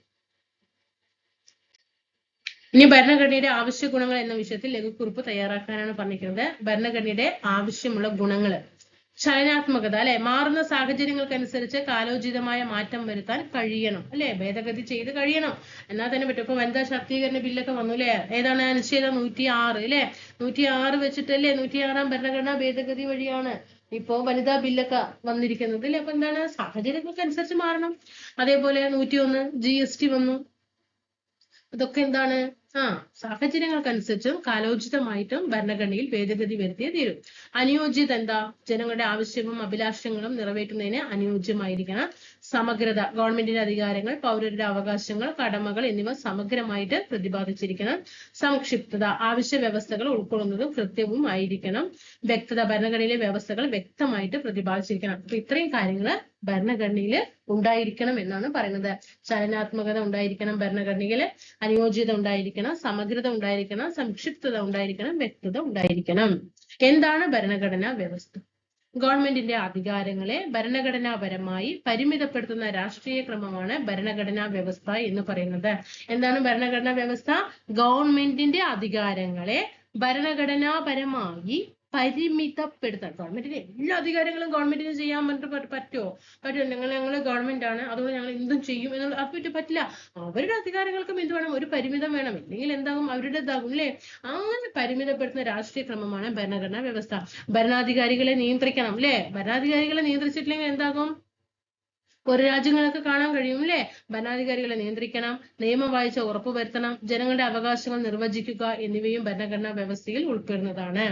ഇനി ഭരണഘടനയുടെ ആവശ്യ ഗുണങ്ങൾ എന്ന വിഷയത്തിൽ ലഘുക്കുറിപ്പ് തയ്യാറാക്കാനാണ് പറഞ്ഞിരിക്കുന്നത്. ഭരണഘടനയുടെ ആവശ്യമുള്ള ഗുണങ്ങൾ. ചലനാത്മകത അല്ലെ. മാറുന്ന സാഹചര്യങ്ങൾക്കനുസരിച്ച് കാലോചിതമായ മാറ്റം വരുത്താൻ കഴിയണം അല്ലെ. ഭേദഗതി ചെയ്ത് കഴിയണം, എന്നാൽ തന്നെ പറ്റും. ഇപ്പൊ വനിതാ ശാക്തീകരണ ബില്ലൊക്കെ വന്നു അല്ലെ. ഏതാണ്? അനുച്ഛേദം 106 അല്ലെ. 106 വെച്ചിട്ടല്ലേ 106ാം ഭരണഘടനാ ഭേദഗതി വഴിയാണ് ഇപ്പോ വനിതാ ബില്ലൊക്കെ വന്നിരിക്കുന്നത് അല്ലെ. അപ്പൊ എന്താണ്? സാഹചര്യങ്ങൾക്ക് അനുസരിച്ച് മാറണം. അതേപോലെ 101 GST വന്നു. ഇതൊക്കെ എന്താണ്? സാഹചര്യങ്ങൾക്കനുസരിച്ചും കാലോചിതമായിട്ടും ഭരണഘടനയിൽ ഭേദഗതി വരുത്തിയേ തീരും. അനുയോജ്യത എന്താ? ജനങ്ങളുടെ ആവശ്യവും അഭിലാഷങ്ങളും നിറവേറ്റുന്നതിന് അനുയോജ്യമായിരിക്കണം. സമഗ്രത, ഗവൺമെന്റിന്റെ അധികാരങ്ങൾ, പൗരരുടെ അവകാശങ്ങൾ, കടമകൾ എന്നിവ സമഗ്രമായിട്ട് പ്രതിപാദിച്ചിരിക്കണം. സംക്ഷിപ്തത, ആവശ്യ വ്യവസ്ഥകൾ ഉൾക്കൊള്ളുന്നതും കൃത്യവും ആയിരിക്കണം. വ്യക്തത, ഭരണഘടനയിലെ വ്യവസ്ഥകൾ വ്യക്തമായിട്ട് പ്രതിപാദിച്ചിരിക്കണം. അപ്പൊ ഇത്രയും കാര്യങ്ങൾ ഭരണഘടനയിൽ ഉണ്ടായിരിക്കണം എന്നാണ് പറയുന്നത്. ചലനാത്മകത ഉണ്ടായിരിക്കണം ഭരണഘടനയിൽ, അനുയോജ്യത ഉണ്ടായിരിക്കണം, സമഗ്രത ഉണ്ടായിരിക്കണം, സംക്ഷിപ്തത ഉണ്ടായിരിക്കണം, വ്യക്തത ഉണ്ടായിരിക്കണം. എന്താണ് ഭരണഘടനാ വ്യവസ്ഥ? ഗവൺമെന്റിന്റെ അധികാരങ്ങളെ ഭരണഘടനാപരമായി പരിമിതപ്പെടുത്തുന്ന രാഷ്ട്രീയ ക്രമമാണ് ഭരണഘടനാ വ്യവസ്ഥ എന്ന് പറയുന്നത്. എന്താണ് ഭരണഘടനാ വ്യവസ്ഥ? ഗവൺമെന്റിന്റെ അധികാരങ്ങളെ ഭരണഘടനാപരമായി പരിമിതപ്പെടുത്താൻ. ഗവൺമെന്റിന്റെ എല്ലാ അധികാരങ്ങളും ഗവൺമെന്റിന് ചെയ്യാൻ പറ്റുമോ? പറ്റില്ല. ഞങ്ങൾ ഗവൺമെന്റ് ആണ്, അതുകൊണ്ട് ഞങ്ങൾ എന്തും ചെയ്യും എന്നുള്ള അത് പറ്റില്ല. അവരുടെ അധികാരങ്ങൾക്കും എന്ത് വേണം? ഒരു പരിമിതം വേണം. ഇല്ലെങ്കിൽ എന്താകും? അവരുടെ ഇതാകും അല്ലേ? അങ്ങനെ പരിമിതപ്പെടുത്തുന്ന രാഷ്ട്രീയ ക്രമമാണ് ഭരണഘടനാ വ്യവസ്ഥ. ഭരണാധികാരികളെ നിയന്ത്രിക്കണം അല്ലേ? ഭരണാധികാരികളെ നിയന്ത്രിച്ചിട്ടില്ലെങ്കിൽ എന്താകും? ഒരു രാജ്യങ്ങളൊക്കെ കാണാൻ കഴിയും അല്ലേ? ഭരണാധികാരികളെ നിയന്ത്രിക്കണം, നിയമവാഴ്ച ഉറപ്പുവരുത്തണം, ജനങ്ങളുടെ അവകാശങ്ങൾ നിർവചിക്കുക എന്നിവയും ഭരണഘടനാ വ്യവസ്ഥയിൽ ഉൾപ്പെടുന്നതാണ്.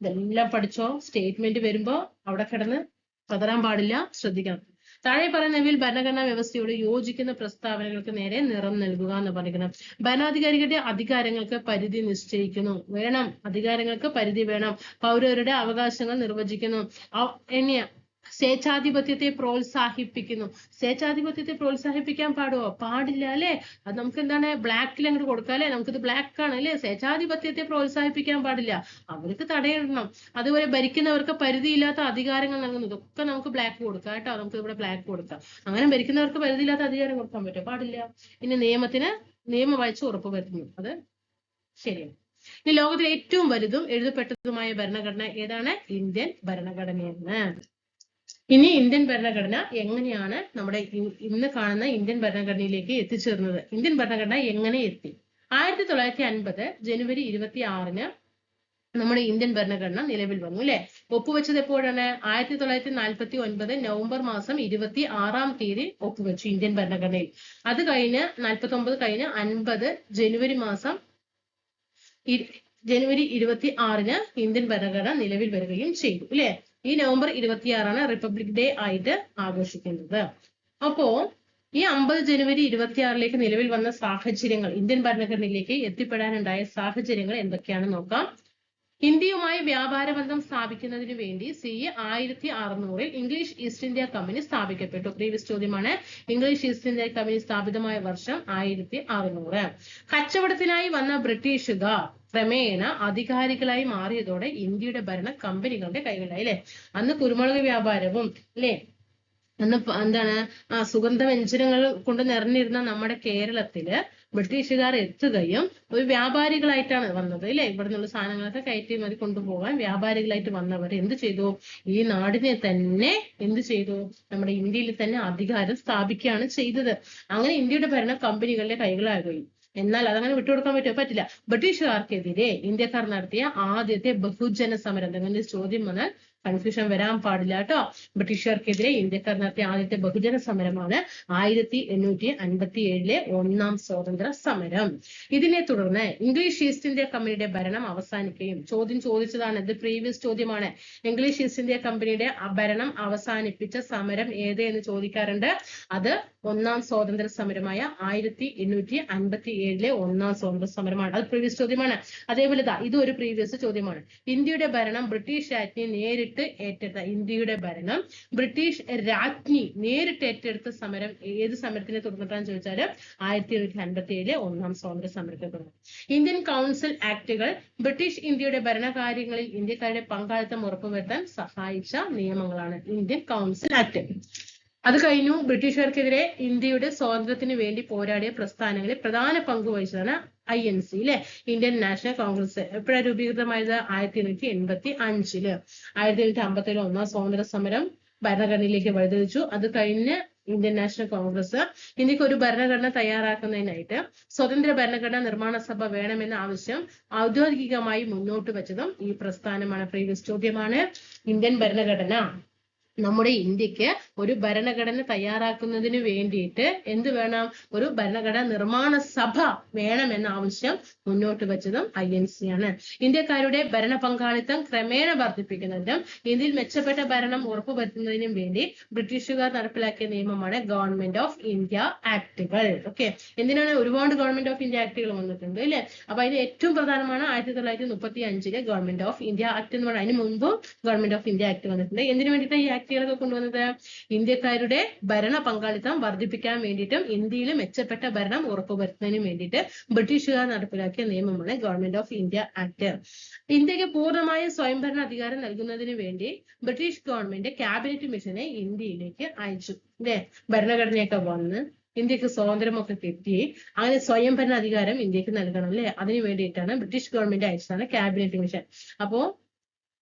ഇതെല്ലാം പഠിച്ചോ. സ്റ്റേറ്റ്മെന്റ് വരുമ്പോ അവിടെ കിടന്ന് പതറാൻ പാടില്ല, ശ്രദ്ധിക്കണം. താഴെ പറയുന്നവയിൽ ഭരണഘടനാ വ്യവസ്ഥയോട് യോജിക്കുന്ന പ്രസ്താവനകൾക്ക് നേരെ നിറം നൽകുക എന്ന് പറയുന്നത്. ഭരണാധികാരികളുടെ അധികാരങ്ങൾക്ക് പരിധി നിശ്ചയിക്കുന്നു. വേണം, അധികാരങ്ങൾക്ക് പരിധി വേണം. പൗരരുടെ അവകാശങ്ങൾ നിർവചിക്കുന്നു. സ്വേച്ഛാധിപത്യത്തെ പ്രോത്സാഹിപ്പിക്കുന്നു. സ്വേച്ഛാധിപത്യത്തെ പ്രോത്സാഹിപ്പിക്കാൻ പാടുമോ? പാടില്ല അല്ലെ? അത് നമുക്ക് എന്താണ്? ബ്ലാക്കിൽ അങ്ങോട്ട് കൊടുക്കാം അല്ലെ? നമുക്കിത് ബ്ലാക്ക് ആണ് അല്ലെ? സ്വേച്ഛാധിപത്യത്തെ പ്രോത്സാഹിപ്പിക്കാൻ പാടില്ല, അവർക്ക് തടയിടണം. അതുപോലെ ഭരിക്കുന്നവർക്ക് പരിധിയില്ലാത്ത അധികാരങ്ങൾ നൽകുന്നത് ഒക്കെ നമുക്ക് ബ്ലാക്ക് കൊടുക്കാം കേട്ടോ. നമുക്ക് ഇവിടെ ബ്ലാക്ക് കൊടുക്കാം. അങ്ങനെ ഭരിക്കുന്നവർക്ക് പരിധിയില്ലാത്ത അധികാരം കൊടുക്കാൻ പറ്റുമോ? പാടില്ല. ഇനി നിയമവാഴ്ച ഉറപ്പുവരുത്തുന്നു, അത് ശരിയാണ്. ഇനി ലോകത്തിലെ ഏറ്റവും വലുതും എഴുതപ്പെട്ടതുമായ ഭരണഘടന ഏതാണ്? ഇന്ത്യൻ ഭരണഘടനയാണ്. ഇനി ഇന്ത്യൻ ഭരണഘടന എങ്ങനെയാണ് നമ്മുടെ ഇന്ന് കാണുന്ന ഇന്ത്യൻ ഭരണഘടനയിലേക്ക് എത്തിച്ചേർന്നത്? ഇന്ത്യൻ ഭരണഘടന എങ്ങനെ എത്തി? 1950 ജനുവരി 26-ന് നമ്മുടെ ഇന്ത്യൻ ഭരണഘടന നിലവിൽ വന്നു അല്ലെ? ഒപ്പുവെച്ചത് എപ്പോഴാണ്? 1949 നവംബർ മാസം 26-ാം തീയതി ഒപ്പുവെച്ചു ഇന്ത്യൻ ഭരണഘടനയിൽ. അത് കഴിഞ്ഞ് 49 കഴിഞ്ഞ് 50 ജനുവരി 26-ന് ഇന്ത്യൻ ഭരണഘടന നിലവിൽ വരികയും ചെയ്തു അല്ലെ? ഈ നവംബർ 26-ആണ് റിപ്പബ്ലിക് ഡേ ആയിട്ട് ആഘോഷിക്കുന്നത്. അപ്പോ ഈ 50 ജനുവരി 26-ലേക്ക് നിലവിൽ വന്ന സാഹചര്യങ്ങൾ, ഇന്ത്യൻ ഭരണഘടനയിലേക്ക് എത്തിപ്പെടാനുണ്ടായ സാഹചര്യങ്ങൾ എന്തൊക്കെയാണെന്ന് നോക്കാം. ഇന്ത്യയുമായി വ്യാപാര ബന്ധം സ്ഥാപിക്കുന്നതിന് വേണ്ടി CE 1600-ൽ ഇംഗ്ലീഷ് ഈസ്റ്റ് ഇന്ത്യ കമ്പനി സ്ഥാപിക്കപ്പെട്ടു. പ്രീവിയസ് ചോദ്യമാണ്. ഇംഗ്ലീഷ് ഈസ്റ്റ് ഇന്ത്യ കമ്പനി സ്ഥാപിതമായ വർഷം 1600. കച്ചവടത്തിനായി വന്ന ബ്രിട്ടീഷുകാർ ക്രമേണ അധികാരികളായി മാറിയതോടെ ഇന്ത്യയുടെ ഭരണം കമ്പനികളുടെ കൈകളിലായി അല്ലെ? അന്ന് കുരുമുളക് വ്യാപാരവും അല്ലെ, അന്ന് എന്താണ് സുഗന്ധ വ്യഞ്ജനങ്ങൾ കൊണ്ട് നിറഞ്ഞിരുന്ന നമ്മുടെ കേരളത്തില് ബ്രിട്ടീഷുകാർ എത്തുകയും ഒരു വ്യാപാരികളായിട്ടാണ് വന്നത് അല്ലെ? ഇവിടെ നിന്നുള്ള സാധനങ്ങളൊക്കെ കയറ്റി കൊണ്ടുപോകാൻ വ്യാപാരികളായിട്ട് വന്നവർ എന്ത് ചെയ്തു? ഈ നാടിനെ തന്നെ എന്ത് ചെയ്തു? നമ്മുടെ ഇന്ത്യയിൽ തന്നെ അധികാരം സ്ഥാപിക്കുകയാണ് ചെയ്തത്. അങ്ങനെ ഇന്ത്യയുടെ ഭരണം കമ്പനികളുടെ കൈകളാകുകയും. എന്നാൽ അതങ്ങനെ വിട്ടുകൊടുക്കാൻ പറ്റില്ല. ബ്രിട്ടീഷുകാർക്കെതിരെ ഇന്ത്യക്കാർ നടത്തിയ ആദ്യത്തെ ബഹുജന സമരം, അങ്ങനെ ചോദ്യം വന്നാൽ കൺഫ്യൂഷൻ വരാൻ പാടില്ല കേട്ടോ. ബ്രിട്ടീഷുകാർക്കെതിരെ ഇന്ത്യക്കാർ നടത്തിയ ആദ്യത്തെ ബഹുജന സമരമാണ് 1857-ലെ ഒന്നാം സ്വാതന്ത്ര്യ സമരം. ഇതിനെ തുടർന്ന് ഇംഗ്ലീഷ് ഈസ്റ്റ് ഇന്ത്യ കമ്പനിയുടെ ഭരണം അവസാനിക്കുകയും, ചോദ്യം ചോദിച്ചതാണ്, ഇത് പ്രീവിയസ് ചോദ്യമാണ്. ഇംഗ്ലീഷ് ഈസ്റ്റ് ഇന്ത്യ കമ്പനിയുടെ ഭരണം അവസാനിപ്പിച്ച സമരം ഏത് എന്ന് ചോദിക്കാറുണ്ട്. അത് ഒന്നാം സ്വാതന്ത്ര്യ സമരമായ 1857-ലെ ഒന്നാം സ്വാതന്ത്ര്യ സമരമാണ്. അത് പ്രീവിയസ് ചോദ്യമാണ്. അതേപോലെ ഇത് ഒരു പ്രീവിയസ് ചോദ്യമാണ്. ഇന്ത്യയുടെ ഭരണം ബ്രിട്ടീഷ് രാജ്ഞി നേരിട്ട് ഏറ്റെടുത്ത, ഇന്ത്യയുടെ ഭരണം ബ്രിട്ടീഷ് രാജ്ഞി നേരിട്ട് ഏറ്റെടുത്ത സമരം ഏത് സമരത്തിനെ തുടർന്നിട്ടാന്ന് ചോദിച്ചാൽ 1857-ലെ ഒന്നാം സ്വാതന്ത്ര്യ സമരത്തെ തുടർന്ന്. ഇന്ത്യൻ കൗൺസിൽ ആക്ടുകൾ ബ്രിട്ടീഷ് ഇന്ത്യയുടെ ഭരണകാര്യങ്ങളിൽ ഇന്ത്യക്കാരുടെ പങ്കാളിത്തം ഉറപ്പുവരുത്താൻ സഹായിച്ച നിയമങ്ങളാണ് ഇന്ത്യൻ കൗൺസിൽ ആക്ട്. അത് കഴിഞ്ഞു. ബ്രിട്ടീഷുകാർക്കെതിരെ ഇന്ത്യയുടെ സ്വാതന്ത്ര്യത്തിന് വേണ്ടി പോരാടിയ പ്രസ്ഥാനങ്ങളിൽ പ്രധാന പങ്ക് വഹിച്ചതാണ് INC അല്ലെ? Indian national Congress. എപ്പോഴാണ് രൂപീകൃതമായത്? 1885-ല്. 1857-ലെ ഒന്നാം സ്വാതന്ത്ര്യ സമരം ഭരണഘടനയിലേക്ക് വഴിതെളിച്ചു. അത് കഴിഞ്ഞ് ഇന്ത്യൻ നാഷണൽ കോൺഗ്രസ് ഇന്ത്യക്ക് ഒരു ഭരണഘടന തയ്യാറാക്കുന്നതിനായിട്ട് സ്വതന്ത്ര ഭരണഘടനാ നിർമ്മാണ സഭ വേണമെന്ന ആവശ്യം ഔദ്യോഗികമായി മുന്നോട്ട് വെച്ചതും ഈ പ്രസ്ഥാനമാണ്. പ്രീവിയസ് ചോദ്യമാണ്. ഇന്ത്യൻ ഭരണഘടന നമ്മുടെ ഇന്ത്യക്ക് ഒരു ഭരണഘടന തയ്യാറാക്കുന്നതിന് വേണ്ടിയിട്ട് എന്ത് വേണം? ഒരു ഭരണഘടനാ നിർമ്മാണ സഭ വേണമെന്ന ആവശ്യം മുന്നോട്ട് വെച്ചതും INC ആണ്. ഇന്ത്യക്കാരുടെ ഭരണ പങ്കാളിത്തം ക്രമേണ വർദ്ധിപ്പിക്കുന്നതിനും ഇന്ത്യയിൽ മെച്ചപ്പെട്ട ഭരണം ഉറപ്പുവരുത്തുന്നതിനും വേണ്ടി ബ്രിട്ടീഷുകാർ നടപ്പിലാക്കിയ നിയമമാണ് ഗവൺമെന്റ് ഓഫ് ഇന്ത്യ ആക്ടുകൾ. ഓക്കെ, എന്തിനാണ് ഒരുപാട് ഗവൺമെന്റ് ഓഫ് ഇന്ത്യ ആക്ടുകൾ വന്നിട്ടുണ്ട് അല്ലെ? അപ്പൊ അതിന് ഏറ്റവും പ്രധാനമാണ് 1935 ഗവൺമെന്റ് ഓഫ് ഇന്ത്യ ആക്ട് എന്ന് പറയുന്നത്. അതിന് മുമ്പ് ഗവൺമെന്റ് ഓഫ് ഇന്ത്യ ആക്ട് വന്നിട്ടുണ്ട്. എന്തിനു വേണ്ടിയിട്ട് ഈ ആക്ടുകളൊക്കെ കൊണ്ടുവന്നത്? ഇന്ത്യക്കാരുടെ ഭരണ പങ്കാളിത്തം വർദ്ധിപ്പിക്കാൻ വേണ്ടിയിട്ടും ഇന്ത്യയിൽ മെച്ചപ്പെട്ട ഭരണം ഉറപ്പുവരുത്തുന്നതിനും വേണ്ടിയിട്ട് ബ്രിട്ടീഷുകാർ നടപ്പിലാക്കിയ നിയമമാണ് ഗവൺമെന്റ് ഓഫ് ഇന്ത്യ ആക്ട്. ഇന്ത്യക്ക് പൂർണ്ണമായ സ്വയംഭരണ അധികാരം നൽകുന്നതിന് വേണ്ടി ബ്രിട്ടീഷ് ഗവൺമെന്റ് ക്യാബിനറ്റ് മിഷനെ ഇന്ത്യയിലേക്ക് അയച്ചു അല്ലെ? ഭരണഘടനയൊക്കെ വന്ന് ഇന്ത്യക്ക് സ്വാതന്ത്ര്യമൊക്കെ കിട്ടി, അങ്ങനെ സ്വയംഭരണ അധികാരം ഇന്ത്യക്ക് നൽകണം അല്ലെ? അതിനു വേണ്ടിയിട്ടാണ് ബ്രിട്ടീഷ് ഗവൺമെന്റ് അയച്ചതാണ് ക്യാബിനറ്റ് മിഷൻ. അപ്പോ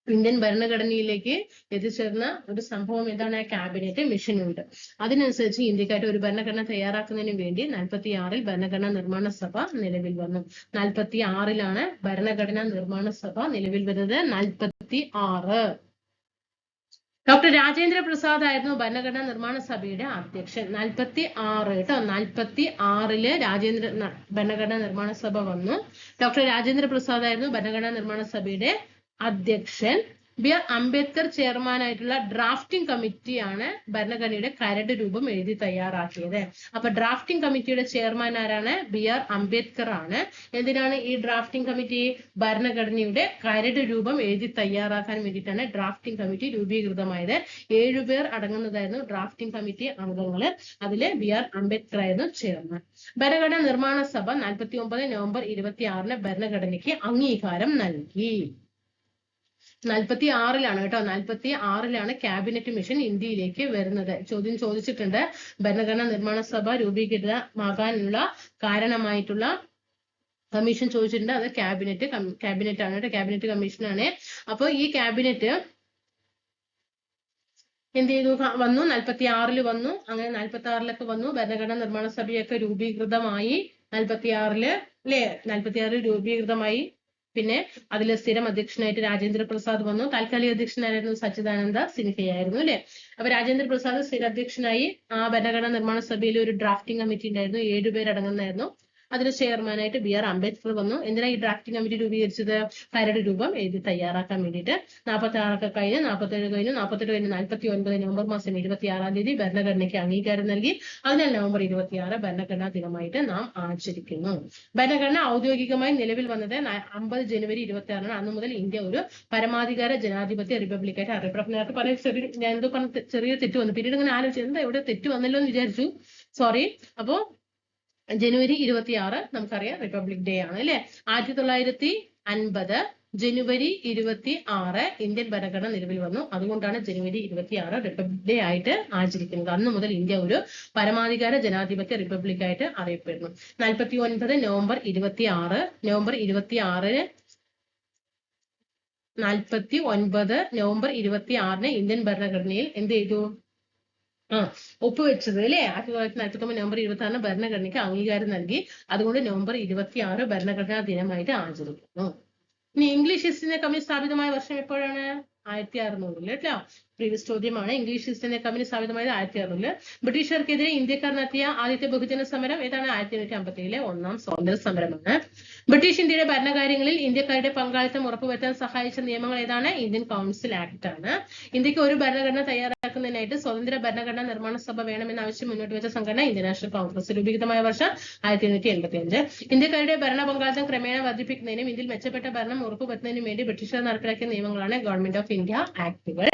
ഇന്ത്യൻ ഭരണഘടനയിലേക്ക് എത്തിച്ചേർന്ന ഒരു സംഭവം എന്താണ്? ക്യാബിനറ്റ് മിഷൻ ഉണ്ട്. അതിനനുസരിച്ച് ഇന്ത്യക്കായിട്ട് ഒരു ഭരണഘടന തയ്യാറാക്കുന്നതിന് വേണ്ടി 46-ൽ ഭരണഘടനാ നിർമ്മാണ സഭ നിലവിൽ വന്നു. 46-ലാണ് ഭരണഘടനാ നിർമ്മാണ സഭ നിലവിൽ വരുന്നത്. 46. ഡോക്ടർ രാജേന്ദ്ര പ്രസാദ് ആയിരുന്നു ഭരണഘടനാ നിർമ്മാണ സഭയുടെ അധ്യക്ഷൻ. 46 കേട്ടോ, 46-ല് ഭരണഘടനാ നിർമ്മാണ സഭ വന്നു. ഡോക്ടർ രാജേന്ദ്ര പ്രസാദ് ആയിരുന്നു ഭരണഘടനാ നിർമ്മാണ സഭയുടെ അധ്യക്ഷൻ. BR അംബേദ്കർ ചെയർമാൻ ആയിട്ടുള്ള ഡ്രാഫ്റ്റിംഗ് കമ്മിറ്റിയാണ് ഭരണഘടനയുടെ കരട് രൂപം എഴുതി തയ്യാറാക്കിയത്. അപ്പൊ ഡ്രാഫ്റ്റിംഗ് കമ്മിറ്റിയുടെ ചെയർമാൻ ആരാണ്? BR അംബേദ്കർ ആണ്. എന്തിനാണ് ഈ ഡ്രാഫ്റ്റിംഗ് കമ്മിറ്റി? ഭരണഘടനയുടെ കരട് രൂപം എഴുതി തയ്യാറാക്കാൻ വേണ്ടിയിട്ടാണ് ഡ്രാഫ്റ്റിംഗ് കമ്മിറ്റി രൂപീകൃതമായത്. 7 പേർ അടങ്ങുന്നതായിരുന്നു ഡ്രാഫ്റ്റിംഗ് കമ്മിറ്റി അംഗങ്ങള്. അതില് BR അംബേദ്കർ ആയിരുന്നു ചെയർമാൻ. ഭരണഘടനാ നിർമ്മാണ സഭ 49 നവംബർ 26-ന് ഭരണഘടനയ്ക്ക് അംഗീകാരം നൽകി. 46-ലാണ് കേട്ടോ, 46-ലാണ് ക്യാബിനറ്റ് മിഷൻ ഇന്ത്യയിലേക്ക് വരുന്നത്. ചോദ്യം ചോദിച്ചിട്ടുണ്ട്. ഭരണഘടനാ നിർമ്മാണ സഭ രൂപീകൃതമാകാനുള്ള കാരണമായിട്ടുള്ള കമ്മീഷൻ ചോദിച്ചിട്ടുണ്ട്. അത് ക്യാബിനറ്റ് ആണ് കേട്ടോ, ക്യാബിനറ്റ് കമ്മീഷനാണ്. അപ്പൊ ഈ ക്യാബിനറ്റ് എന്ത് ചെയ്തു? വന്നു 46-ല് വന്നു. അങ്ങനെ 46-ലൊക്കെ വന്നു. ഭരണഘടനാ നിർമ്മാണ സഭയൊക്കെ രൂപീകൃതമായി 46-ല് അല്ലെ? 46-ൽ രൂപീകൃതമായി. പിന്നെ അതിൽ സ്ഥിരം അധ്യക്ഷനായിട്ട് രാജേന്ദ്ര പ്രസാദ് വന്നു. താൽക്കാലിക അധ്യക്ഷനായിരുന്നു സച്ചിദാനന്ദ സിൻഹയായിരുന്നു അല്ലെ? അപ്പൊ രാജേന്ദ്ര പ്രസാദ് സ്ഥിര അധ്യക്ഷനായി. ആ ഭരണഘടനാ നിർമ്മാണ സഭയിൽ ഒരു ഡ്രാഫ്റ്റിംഗ് കമ്മിറ്റി ഉണ്ടായിരുന്നു. 7 പേരടങ്ങുന്നതായിരുന്നു. അതിന് ചെയർമാനായിട്ട് BR അംബേദ്കർ വന്നു. എന്തിനാ ഈ ഡ്രാഫ്റ്റിംഗ് കമ്മിറ്റി രൂപീകരിച്ചത്? കരട് രൂപം എഴുതി തയ്യാറാക്കാൻ വേണ്ടിയിട്ട്. 46 കഴിഞ്ഞ് 47 കഴിഞ്ഞു. 48 കഴിഞ്ഞ് 49 നവംബർ മാസം 26-ാം തീയതി ഭരണഘടനയ്ക്ക് അംഗീകാരം നൽകി. അതിനാൽ നവംബർ 26 ഭരണഘടനാ ദിനമായിട്ട് നാം ആചരിക്കുന്നു. ഭരണഘടന ഔദ്യോഗികമായി നിലവിൽ വന്നത് 50 ജനുവരി 26-നാണ്. അന്ന് മുതൽ ഇന്ത്യ ഒരു പരമാധികാര ജനാധിപത്യ റിപ്പബ്ലിക്കായിട്ട് അറിയപ്പെടും. നേരത്തെ പറഞ്ഞ ഞാൻ എന്തോ പറഞ്ഞ ചെറിയ തെറ്റ് വന്നു. പിന്നീട് ഇങ്ങനെ ആലോചിച്ചു എന്താ ഇവിടെ തെറ്റ് വന്നല്ലോ എന്ന് വിചാരിച്ചു. സോറി. അപ്പോ ജനുവരി 26 നമുക്കറിയാം റിപ്പബ്ലിക് ഡേ ആണ് അല്ലെ? 1950 ജനുവരി 26 ഇന്ത്യൻ ഭരണഘടന നിലവിൽ വന്നു. അതുകൊണ്ടാണ് ജനുവരി 26 റിപ്പബ്ലിക് ഡേ ആയിട്ട് ആചരിക്കുന്നത്. അന്ന് മുതൽ ഇന്ത്യ ഒരു പരമാധികാര ജനാധിപത്യ റിപ്പബ്ലിക് ആയിട്ട് അറിയപ്പെടുന്നു. 49 നവംബർ 26 നവംബർ 26-ന് ഇന്ത്യൻ ഭരണഘടനയിൽ എന്ത് ചെയ്തു? ഒപ്പുവെച്ചത് അല്ലെ? 1949 നവംബർ 26-ന് ഭരണഘടനയ്ക്ക് അംഗീകാരം നൽകി. അതുകൊണ്ട് നവംബർ 26 ഭരണഘടനാ ദിനമായിട്ട് ആചരിക്കുന്നു. ഇനി ഇംഗ്ലീഷ് ഈസ്റ്റ് ഇന്ത്യ കമ്പനി സ്ഥാപിതമായ വർഷം എപ്പോഴാണ്? 1600 കേട്ടോ. പ്രീവിയസ് ചോദ്യമാണ്. ഇംഗ്ലീഷ് ഈസ്റ്റ് ഇന്ത്യ കമ്പനി സ്ഥാപിതമായത് 1600. ബ്രിട്ടീഷുകാർക്കെതിരെ ഇന്ത്യക്കാർ നടത്തിയ ആദ്യത്തെ ബഹുജന സമരം ഏതാണ്? 1857-ലെ ഒന്നാം സ്വാതന്ത്ര്യ സമരമാണ്. ബ്രിട്ടീഷ് ഇന്ത്യയുടെ ഭരണകാര്യങ്ങളിൽ ഇന്ത്യക്കാരുടെ പങ്കാളിത്തം ഉറപ്പുവരുത്താൻ സഹായിച്ച നിയമങ്ങൾ ഏതാണ്? ഇന്ത്യൻ കൗൺസിൽ ആക്ട് ആണ്. ഇന്ത്യക്ക് ഒരു ഭരണഘടന തയ്യാറാക്കുന്നതിനായിട്ട് സ്വതന്ത്ര ഭരണഘടനാ നിർമ്മാണ സഭ വേണമെന്ന ആവശ്യം മുന്നോട്ട് വെച്ച സംഘടന ഇന്ത്യൻ നാഷണൽ കോൺഗ്രസ്. രൂപീകൃതമായ വർഷം 1885. ഇന്ത്യക്കാരുടെ ഭരണ പങ്കാളിത്തം ക്രമേണ വർദ്ധിപ്പിക്കുന്നതിനും ഇന്ത്യയിൽ മെച്ചപ്പെട്ട ഭരണം ഉറപ്പുവരുത്തുന്നതിനും വേണ്ടി ബ്രിട്ടീഷുകാർ നടപ്പിലാക്കിയ നിയമങ്ങളാണ് ഗവൺമെന്റ് ഓഫ് ഇന്ത്യ ആക്ടുകൾ.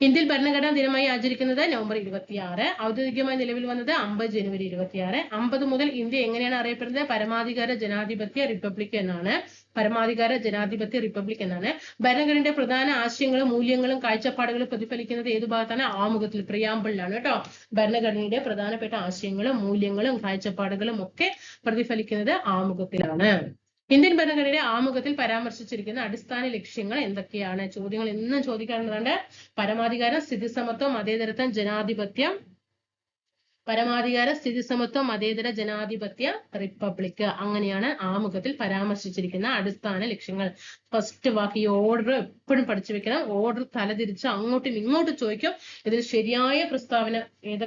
ഇന്ത്യൻ ഭരണഘടനാ ദിനമായി ആചരിക്കുന്നത് നവംബർ 26. ഔദ്യോഗികമായി നിലവിൽ വന്നത് 50 ജനുവരി 26. 50 മുതൽ ഇന്ത്യ എങ്ങനെയാണ് അറിയപ്പെടുന്നത്? പരമാധികാര ജനാധിപത്യ റിപ്പബ്ലിക് എന്നാണ്. പരമാധികാര ജനാധിപത്യ റിപ്പബ്ലിക് എന്നാണ്. ഭരണഘടനയുടെ പ്രധാന ആശയങ്ങളും മൂല്യങ്ങളും കാഴ്ചപ്പാടുകളും പ്രതിഫലിക്കുന്നത് ഏതു ഭാഗത്താണ്? ആമുഖത്തിൽ, പ്രിയാമ്പിളിലാണ് കേട്ടോ. ഭരണഘടനയുടെ പ്രധാനപ്പെട്ട ആശയങ്ങളും മൂല്യങ്ങളും കാഴ്ചപ്പാടുകളും ഒക്കെ പ്രതിഫലിക്കുന്നത് ആമുഖത്തിലാണ്. ഇന്ത്യൻ ഭരണഘടനയുടെ ആമുഖത്തിൽ പരാമർശിച്ചിരിക്കുന്ന അടിസ്ഥാന ലക്ഷ്യങ്ങൾ എന്തൊക്കെയാണ്? ചോദ്യങ്ങൾ എന്നും ചോദിക്കാറുണ്ട്. പരമാധികാരം, സ്ഥിതിസമത്വം, മതേതരത്വം, ജനാധിപത്യം, പരമാധികാര, സ്ഥിതി സമത്വം, മതേതര ജനാധിപത്യ റിപ്പബ്ലിക്. അങ്ങനെയാണ് ആമുഖത്തിൽ പരാമർശിച്ചിരിക്കുന്ന അടിസ്ഥാന ലക്ഷ്യങ്ങൾ. ഫസ്റ്റ് വാക്ക് ഈ ഓർഡർ എപ്പോഴും പഠിച്ചു വെക്കണം. ഓർഡർ തലതിരിച്ച് അങ്ങോട്ടും ഇങ്ങോട്ടും ചോദിക്കും. ഇതിൽ ശരിയായ പ്രസ്താവന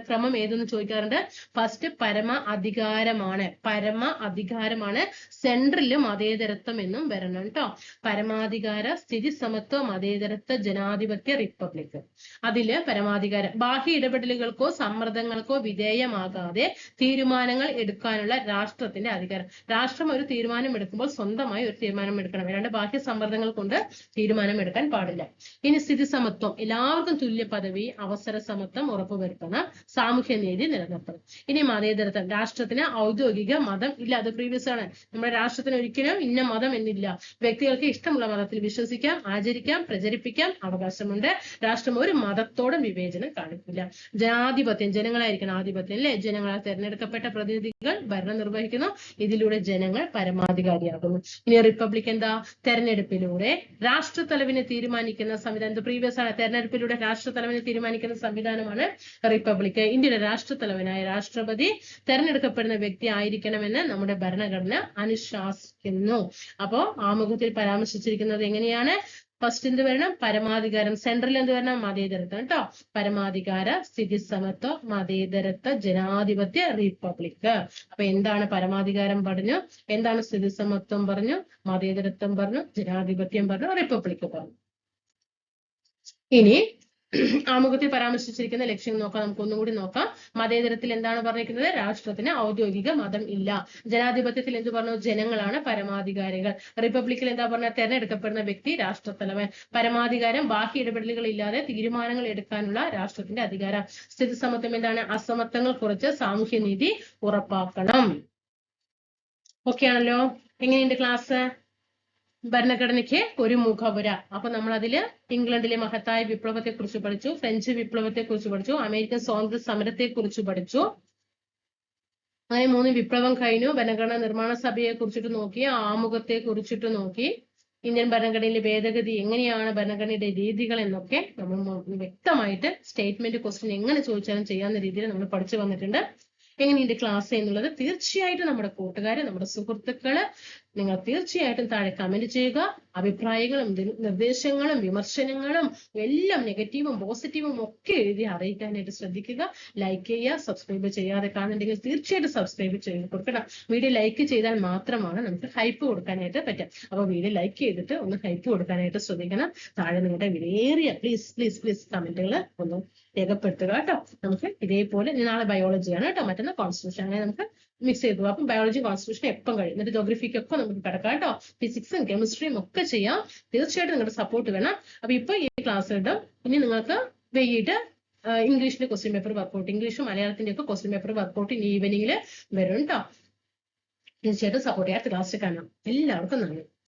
ക്രമം ഏതെന്ന് ചോദിക്കാറുണ്ട്. ഫസ്റ്റ് പരമ അധികാരമാണ്. പരമ അധികാരമാണ്. സെൻട്രലില് മതേതരത്വം എന്നും വരണം കേട്ടോ. പരമാധികാര, സ്ഥിതി സമത്വ, മതേതരത്വ ജനാധിപത്യ റിപ്പബ്ലിക്. അതില് പരമാധികാരം ബാഹ്യ ഇടപെടലുകൾക്കോ സമ്മർദ്ദങ്ങൾക്കോ വിധേയമാകാതെ തീരുമാനങ്ങൾ എടുക്കാനുള്ള രാഷ്ട്രത്തിന്റെ അധികാരം. രാഷ്ട്രം ഒരു തീരുമാനം എടുക്കുമ്പോൾ സ്വന്തമായി ഒരു തീരുമാനം എടുക്കണം. അല്ലാണ്ട് ബാഹ്യ സമ്മർദ്ദങ്ങൾ കൊണ്ട് തീരുമാനം എടുക്കാൻ പാടില്ല. ഇനി സ്ഥിതി സമത്വം, എല്ലാവർക്കും തുല്യ പദവി, അവസര സമത്വം ഉറപ്പുവരുത്തണം. സാമൂഹ്യ നീതി നിലനിർത്തണം. ഇനി മതേതരത്വം, രാഷ്ട്രത്തിന് ഔദ്യോഗിക മതം ഇല്ല. അത് പ്രീവിയസ് ആണ്. നമ്മുടെ രാഷ്ട്രത്തിന് ഒരിക്കലും ഇന്ന മതം എന്നില്ല. വ്യക്തികൾക്ക് ഇഷ്ടമുള്ള മതത്തിൽ വിശ്വസിക്കാം, ആചരിക്കാം, പ്രചരിപ്പിക്കാം അവകാശമുണ്ട്. രാഷ്ട്രം ഒരു മതത്തോടും വിവേചനം കാണിക്കില്ല. ജനാധിപത്യം, ജനങ്ങളായിരിക്കണം ആധിപത്യം അല്ലെ. ജനങ്ങളാൽ തെരഞ്ഞെടുക്കപ്പെട്ട പ്രതിനിധികൾ ഭരണം നിർവഹിക്കുന്നു. ഇതിലൂടെ ജനങ്ങൾ പരമാധികാരിയാകുന്നു. ഇനി റിപ്പബ്ലിക് എന്താ? തെരഞ്ഞെടുപ്പിലൂടെ രാഷ്ട്രത്തലവിനെ തീരുമാനിക്കുന്ന സംവിധാനം. പ്രീവിയസ് ആണ്. തെരഞ്ഞെടുപ്പിലൂടെ രാഷ്ട്രത്തലവിനെ തീരുമാനിക്കുന്ന സംവിധാനമാണ് റിപ്പബ്ലിക്. ഇന്ത്യയുടെ രാഷ്ട്രത്തലവനായ രാഷ്ട്രപതി തെരഞ്ഞെടുക്കപ്പെടുന്ന വ്യക്തി ആയിരിക്കണമെന്ന് നമ്മുടെ ഭരണഘടന അനുശാസിക്കുന്നു. അപ്പോ ആമുഖത്തിൽ പരാമർശിച്ചിരിക്കുന്നത് എങ്ങനെയാണ്? ഫസ്റ്റ് എന്ത് വരണം? പരമാധികാരം. സെൻട്രൽ എന്ത് വരണം? മതേതരത്വം കേട്ടോ. പരമാധികാര, സ്ഥിതി സമത്വ, മതേതരത്വ ജനാധിപത്യ റിപ്പബ്ലിക്. അപ്പൊ എന്താണ് പരമാധികാരം പറഞ്ഞു, എന്താണ് സ്ഥിതി സമത്വം പറഞ്ഞു, മതേതരത്വം പറഞ്ഞു, ജനാധിപത്യം പറഞ്ഞു, റിപ്പബ്ലിക് പറഞ്ഞു. ഇനി ആമുഖത്തിൽ പരാമർശിച്ചിരിക്കുന്ന ലക്ഷ്യം നോക്കാം. നമുക്ക് ഒന്നും കൂടി നോക്കാം. മതേതരത്തിൽ എന്താണ് പറഞ്ഞിരിക്കുന്നത്? രാഷ്ട്രത്തിന് ഔദ്യോഗിക മതം ഇല്ല. ജനാധിപത്യത്തിൽ എന്ത് പറഞ്ഞു? ജനങ്ങളാണ് പരമാധികാരികൾ. റിപ്പബ്ലിക്കിൽ എന്താ പറഞ്ഞ? തെരഞ്ഞെടുക്കപ്പെടുന്ന വ്യക്തി രാഷ്ട്രത്തലവൻ. പരമാധികാരം, ബാഹ്യ ഇടപെടലുകൾ ഇല്ലാതെ തീരുമാനങ്ങൾ എടുക്കാനുള്ള രാഷ്ട്രത്തിന്റെ അധികാരം. സ്ഥിതി സമത്വം എന്താണ്? അസമത്വങ്ങൾ കുറച്ച് സാമൂഹ്യ നീതി ഉറപ്പാക്കണം. ഓക്കെ ആണല്ലോ? എങ്ങനെയുണ്ട് ക്ലാസ്? ഭരണഘടനയ്ക്ക് ഒരു മുഖവുര. അപ്പൊ നമ്മൾ അതില് ഇംഗ്ലണ്ടിലെ മഹത്തായ വിപ്ലവത്തെ കുറിച്ച് പഠിച്ചു, ഫ്രഞ്ച് വിപ്ലവത്തെ കുറിച്ച് പഠിച്ചു, അമേരിക്കൻ സ്വാതന്ത്ര്യ സമരത്തെ കുറിച്ച് പഠിച്ചു. അങ്ങനെ 3 വിപ്ലവം കഴിഞ്ഞു. ഭരണഘടനാ നിർമ്മാണ സഭയെ കുറിച്ചിട്ട് നോക്കി, ആമുഖത്തെ കുറിച്ചിട്ട് നോക്കി, ഇന്ത്യൻ ഭരണഘടനയിലെ ഭേദഗതി എങ്ങനെയാണ്, ഭരണഘടനയുടെ രീതികൾ എന്നൊക്കെ നമ്മൾ വ്യക്തമായിട്ട് സ്റ്റേറ്റ്മെന്റ് ക്വസ്റ്റ്യൻ എങ്ങനെ ചോദിച്ചാലും ചെയ്യാവുന്ന രീതിയിൽ നമ്മൾ പഠിച്ചു വന്നിട്ടുണ്ട്. എങ്ങനെയുണ്ട് ക്ലാസ് എന്നുള്ളത് തീർച്ചയായിട്ടും നമ്മുടെ കൂട്ടുകാര്, നമ്മുടെ സുഹൃത്തുക്കള് നിങ്ങൾ തീർച്ചയായിട്ടും താഴെ കമന്റ് ചെയ്യുക. അഭിപ്രായങ്ങളും നിർദ്ദേശങ്ങളും വിമർശനങ്ങളും എല്ലാം നെഗറ്റീവും പോസിറ്റീവും ഒക്കെ എഴുതി അറിയിക്കാനായിട്ട് ശ്രദ്ധിക്കുക. ലൈക്ക് ചെയ്യുക. സബ്സ്ക്രൈബ് ചെയ്യാതെ കാണുന്നുണ്ടെങ്കിൽ തീർച്ചയായിട്ടും സബ്സ്ക്രൈബ് ചെയ്ത് കൊടുക്കണം. വീഡിയോ ലൈക്ക് ചെയ്താൽ മാത്രമാണ് നമുക്ക് ഹൈപ്പ് കൊടുക്കാനായിട്ട് പറ്റുക. അപ്പൊ വീഡിയോ ലൈക്ക് ചെയ്തിട്ട് ഒന്ന് ഹൈപ്പ് കൊടുക്കാനായിട്ട് ശ്രദ്ധിക്കണം. താഴെ നിങ്ങളുടെ വിലയേറിയ പ്ലീസ് പ്ലീസ് പ്ലീസ് കമന്റുകൾ ഒന്ന് രേഖപ്പെടുത്തുക കേട്ടോ. നമുക്ക് ഇതേപോലെ നാളെ ബയോളജിയാണ് കേട്ടോ, മറ്റന്നാൾ കോൺസ്റ്റിറ്റ്യൂഷൻ, അങ്ങനെ നമുക്ക് മിക്സ് ചെയ്തു. അപ്പം ബയോളജി കോൺസ്റ്റിറ്റ്യൂഷൻ എപ്പം കഴിയും. എന്നിട്ട് ജോഗ്രഫിക്കൊക്കെ നമുക്ക് കിടക്കാം കേട്ടോ. ഫിസിക്സും കെമിസ്ട്രിയും ഒക്കെ ചെയ്യാം. തീർച്ചയായിട്ടും നിങ്ങളുടെ സപ്പോർട്ട് വേണം. അപ്പൊ ഇപ്പൊ ഈ ക്ലാസ് ഇടും. ഇനി നിങ്ങൾക്ക് വൈകിട്ട് ഇംഗ്ലീഷിന്റെ ക്വസ്റ്റ്യൻ പേപ്പർ വർക്കൗട്ട്, ഇംഗ്ലീഷും മലയാളത്തിന്റെ ഒക്കെ ക്വസ്റ്റ്യൻ പേപ്പർ വർക്കൗട്ട് ഇനി ഈവനിങ്ങിൽ വരും കേട്ടോ. തീർച്ചയായിട്ടും സപ്പോർട്ട് ചെയ്യാത്ത ക്ലാസ് കാണാം. എല്ലാവർക്കും നന്ദി.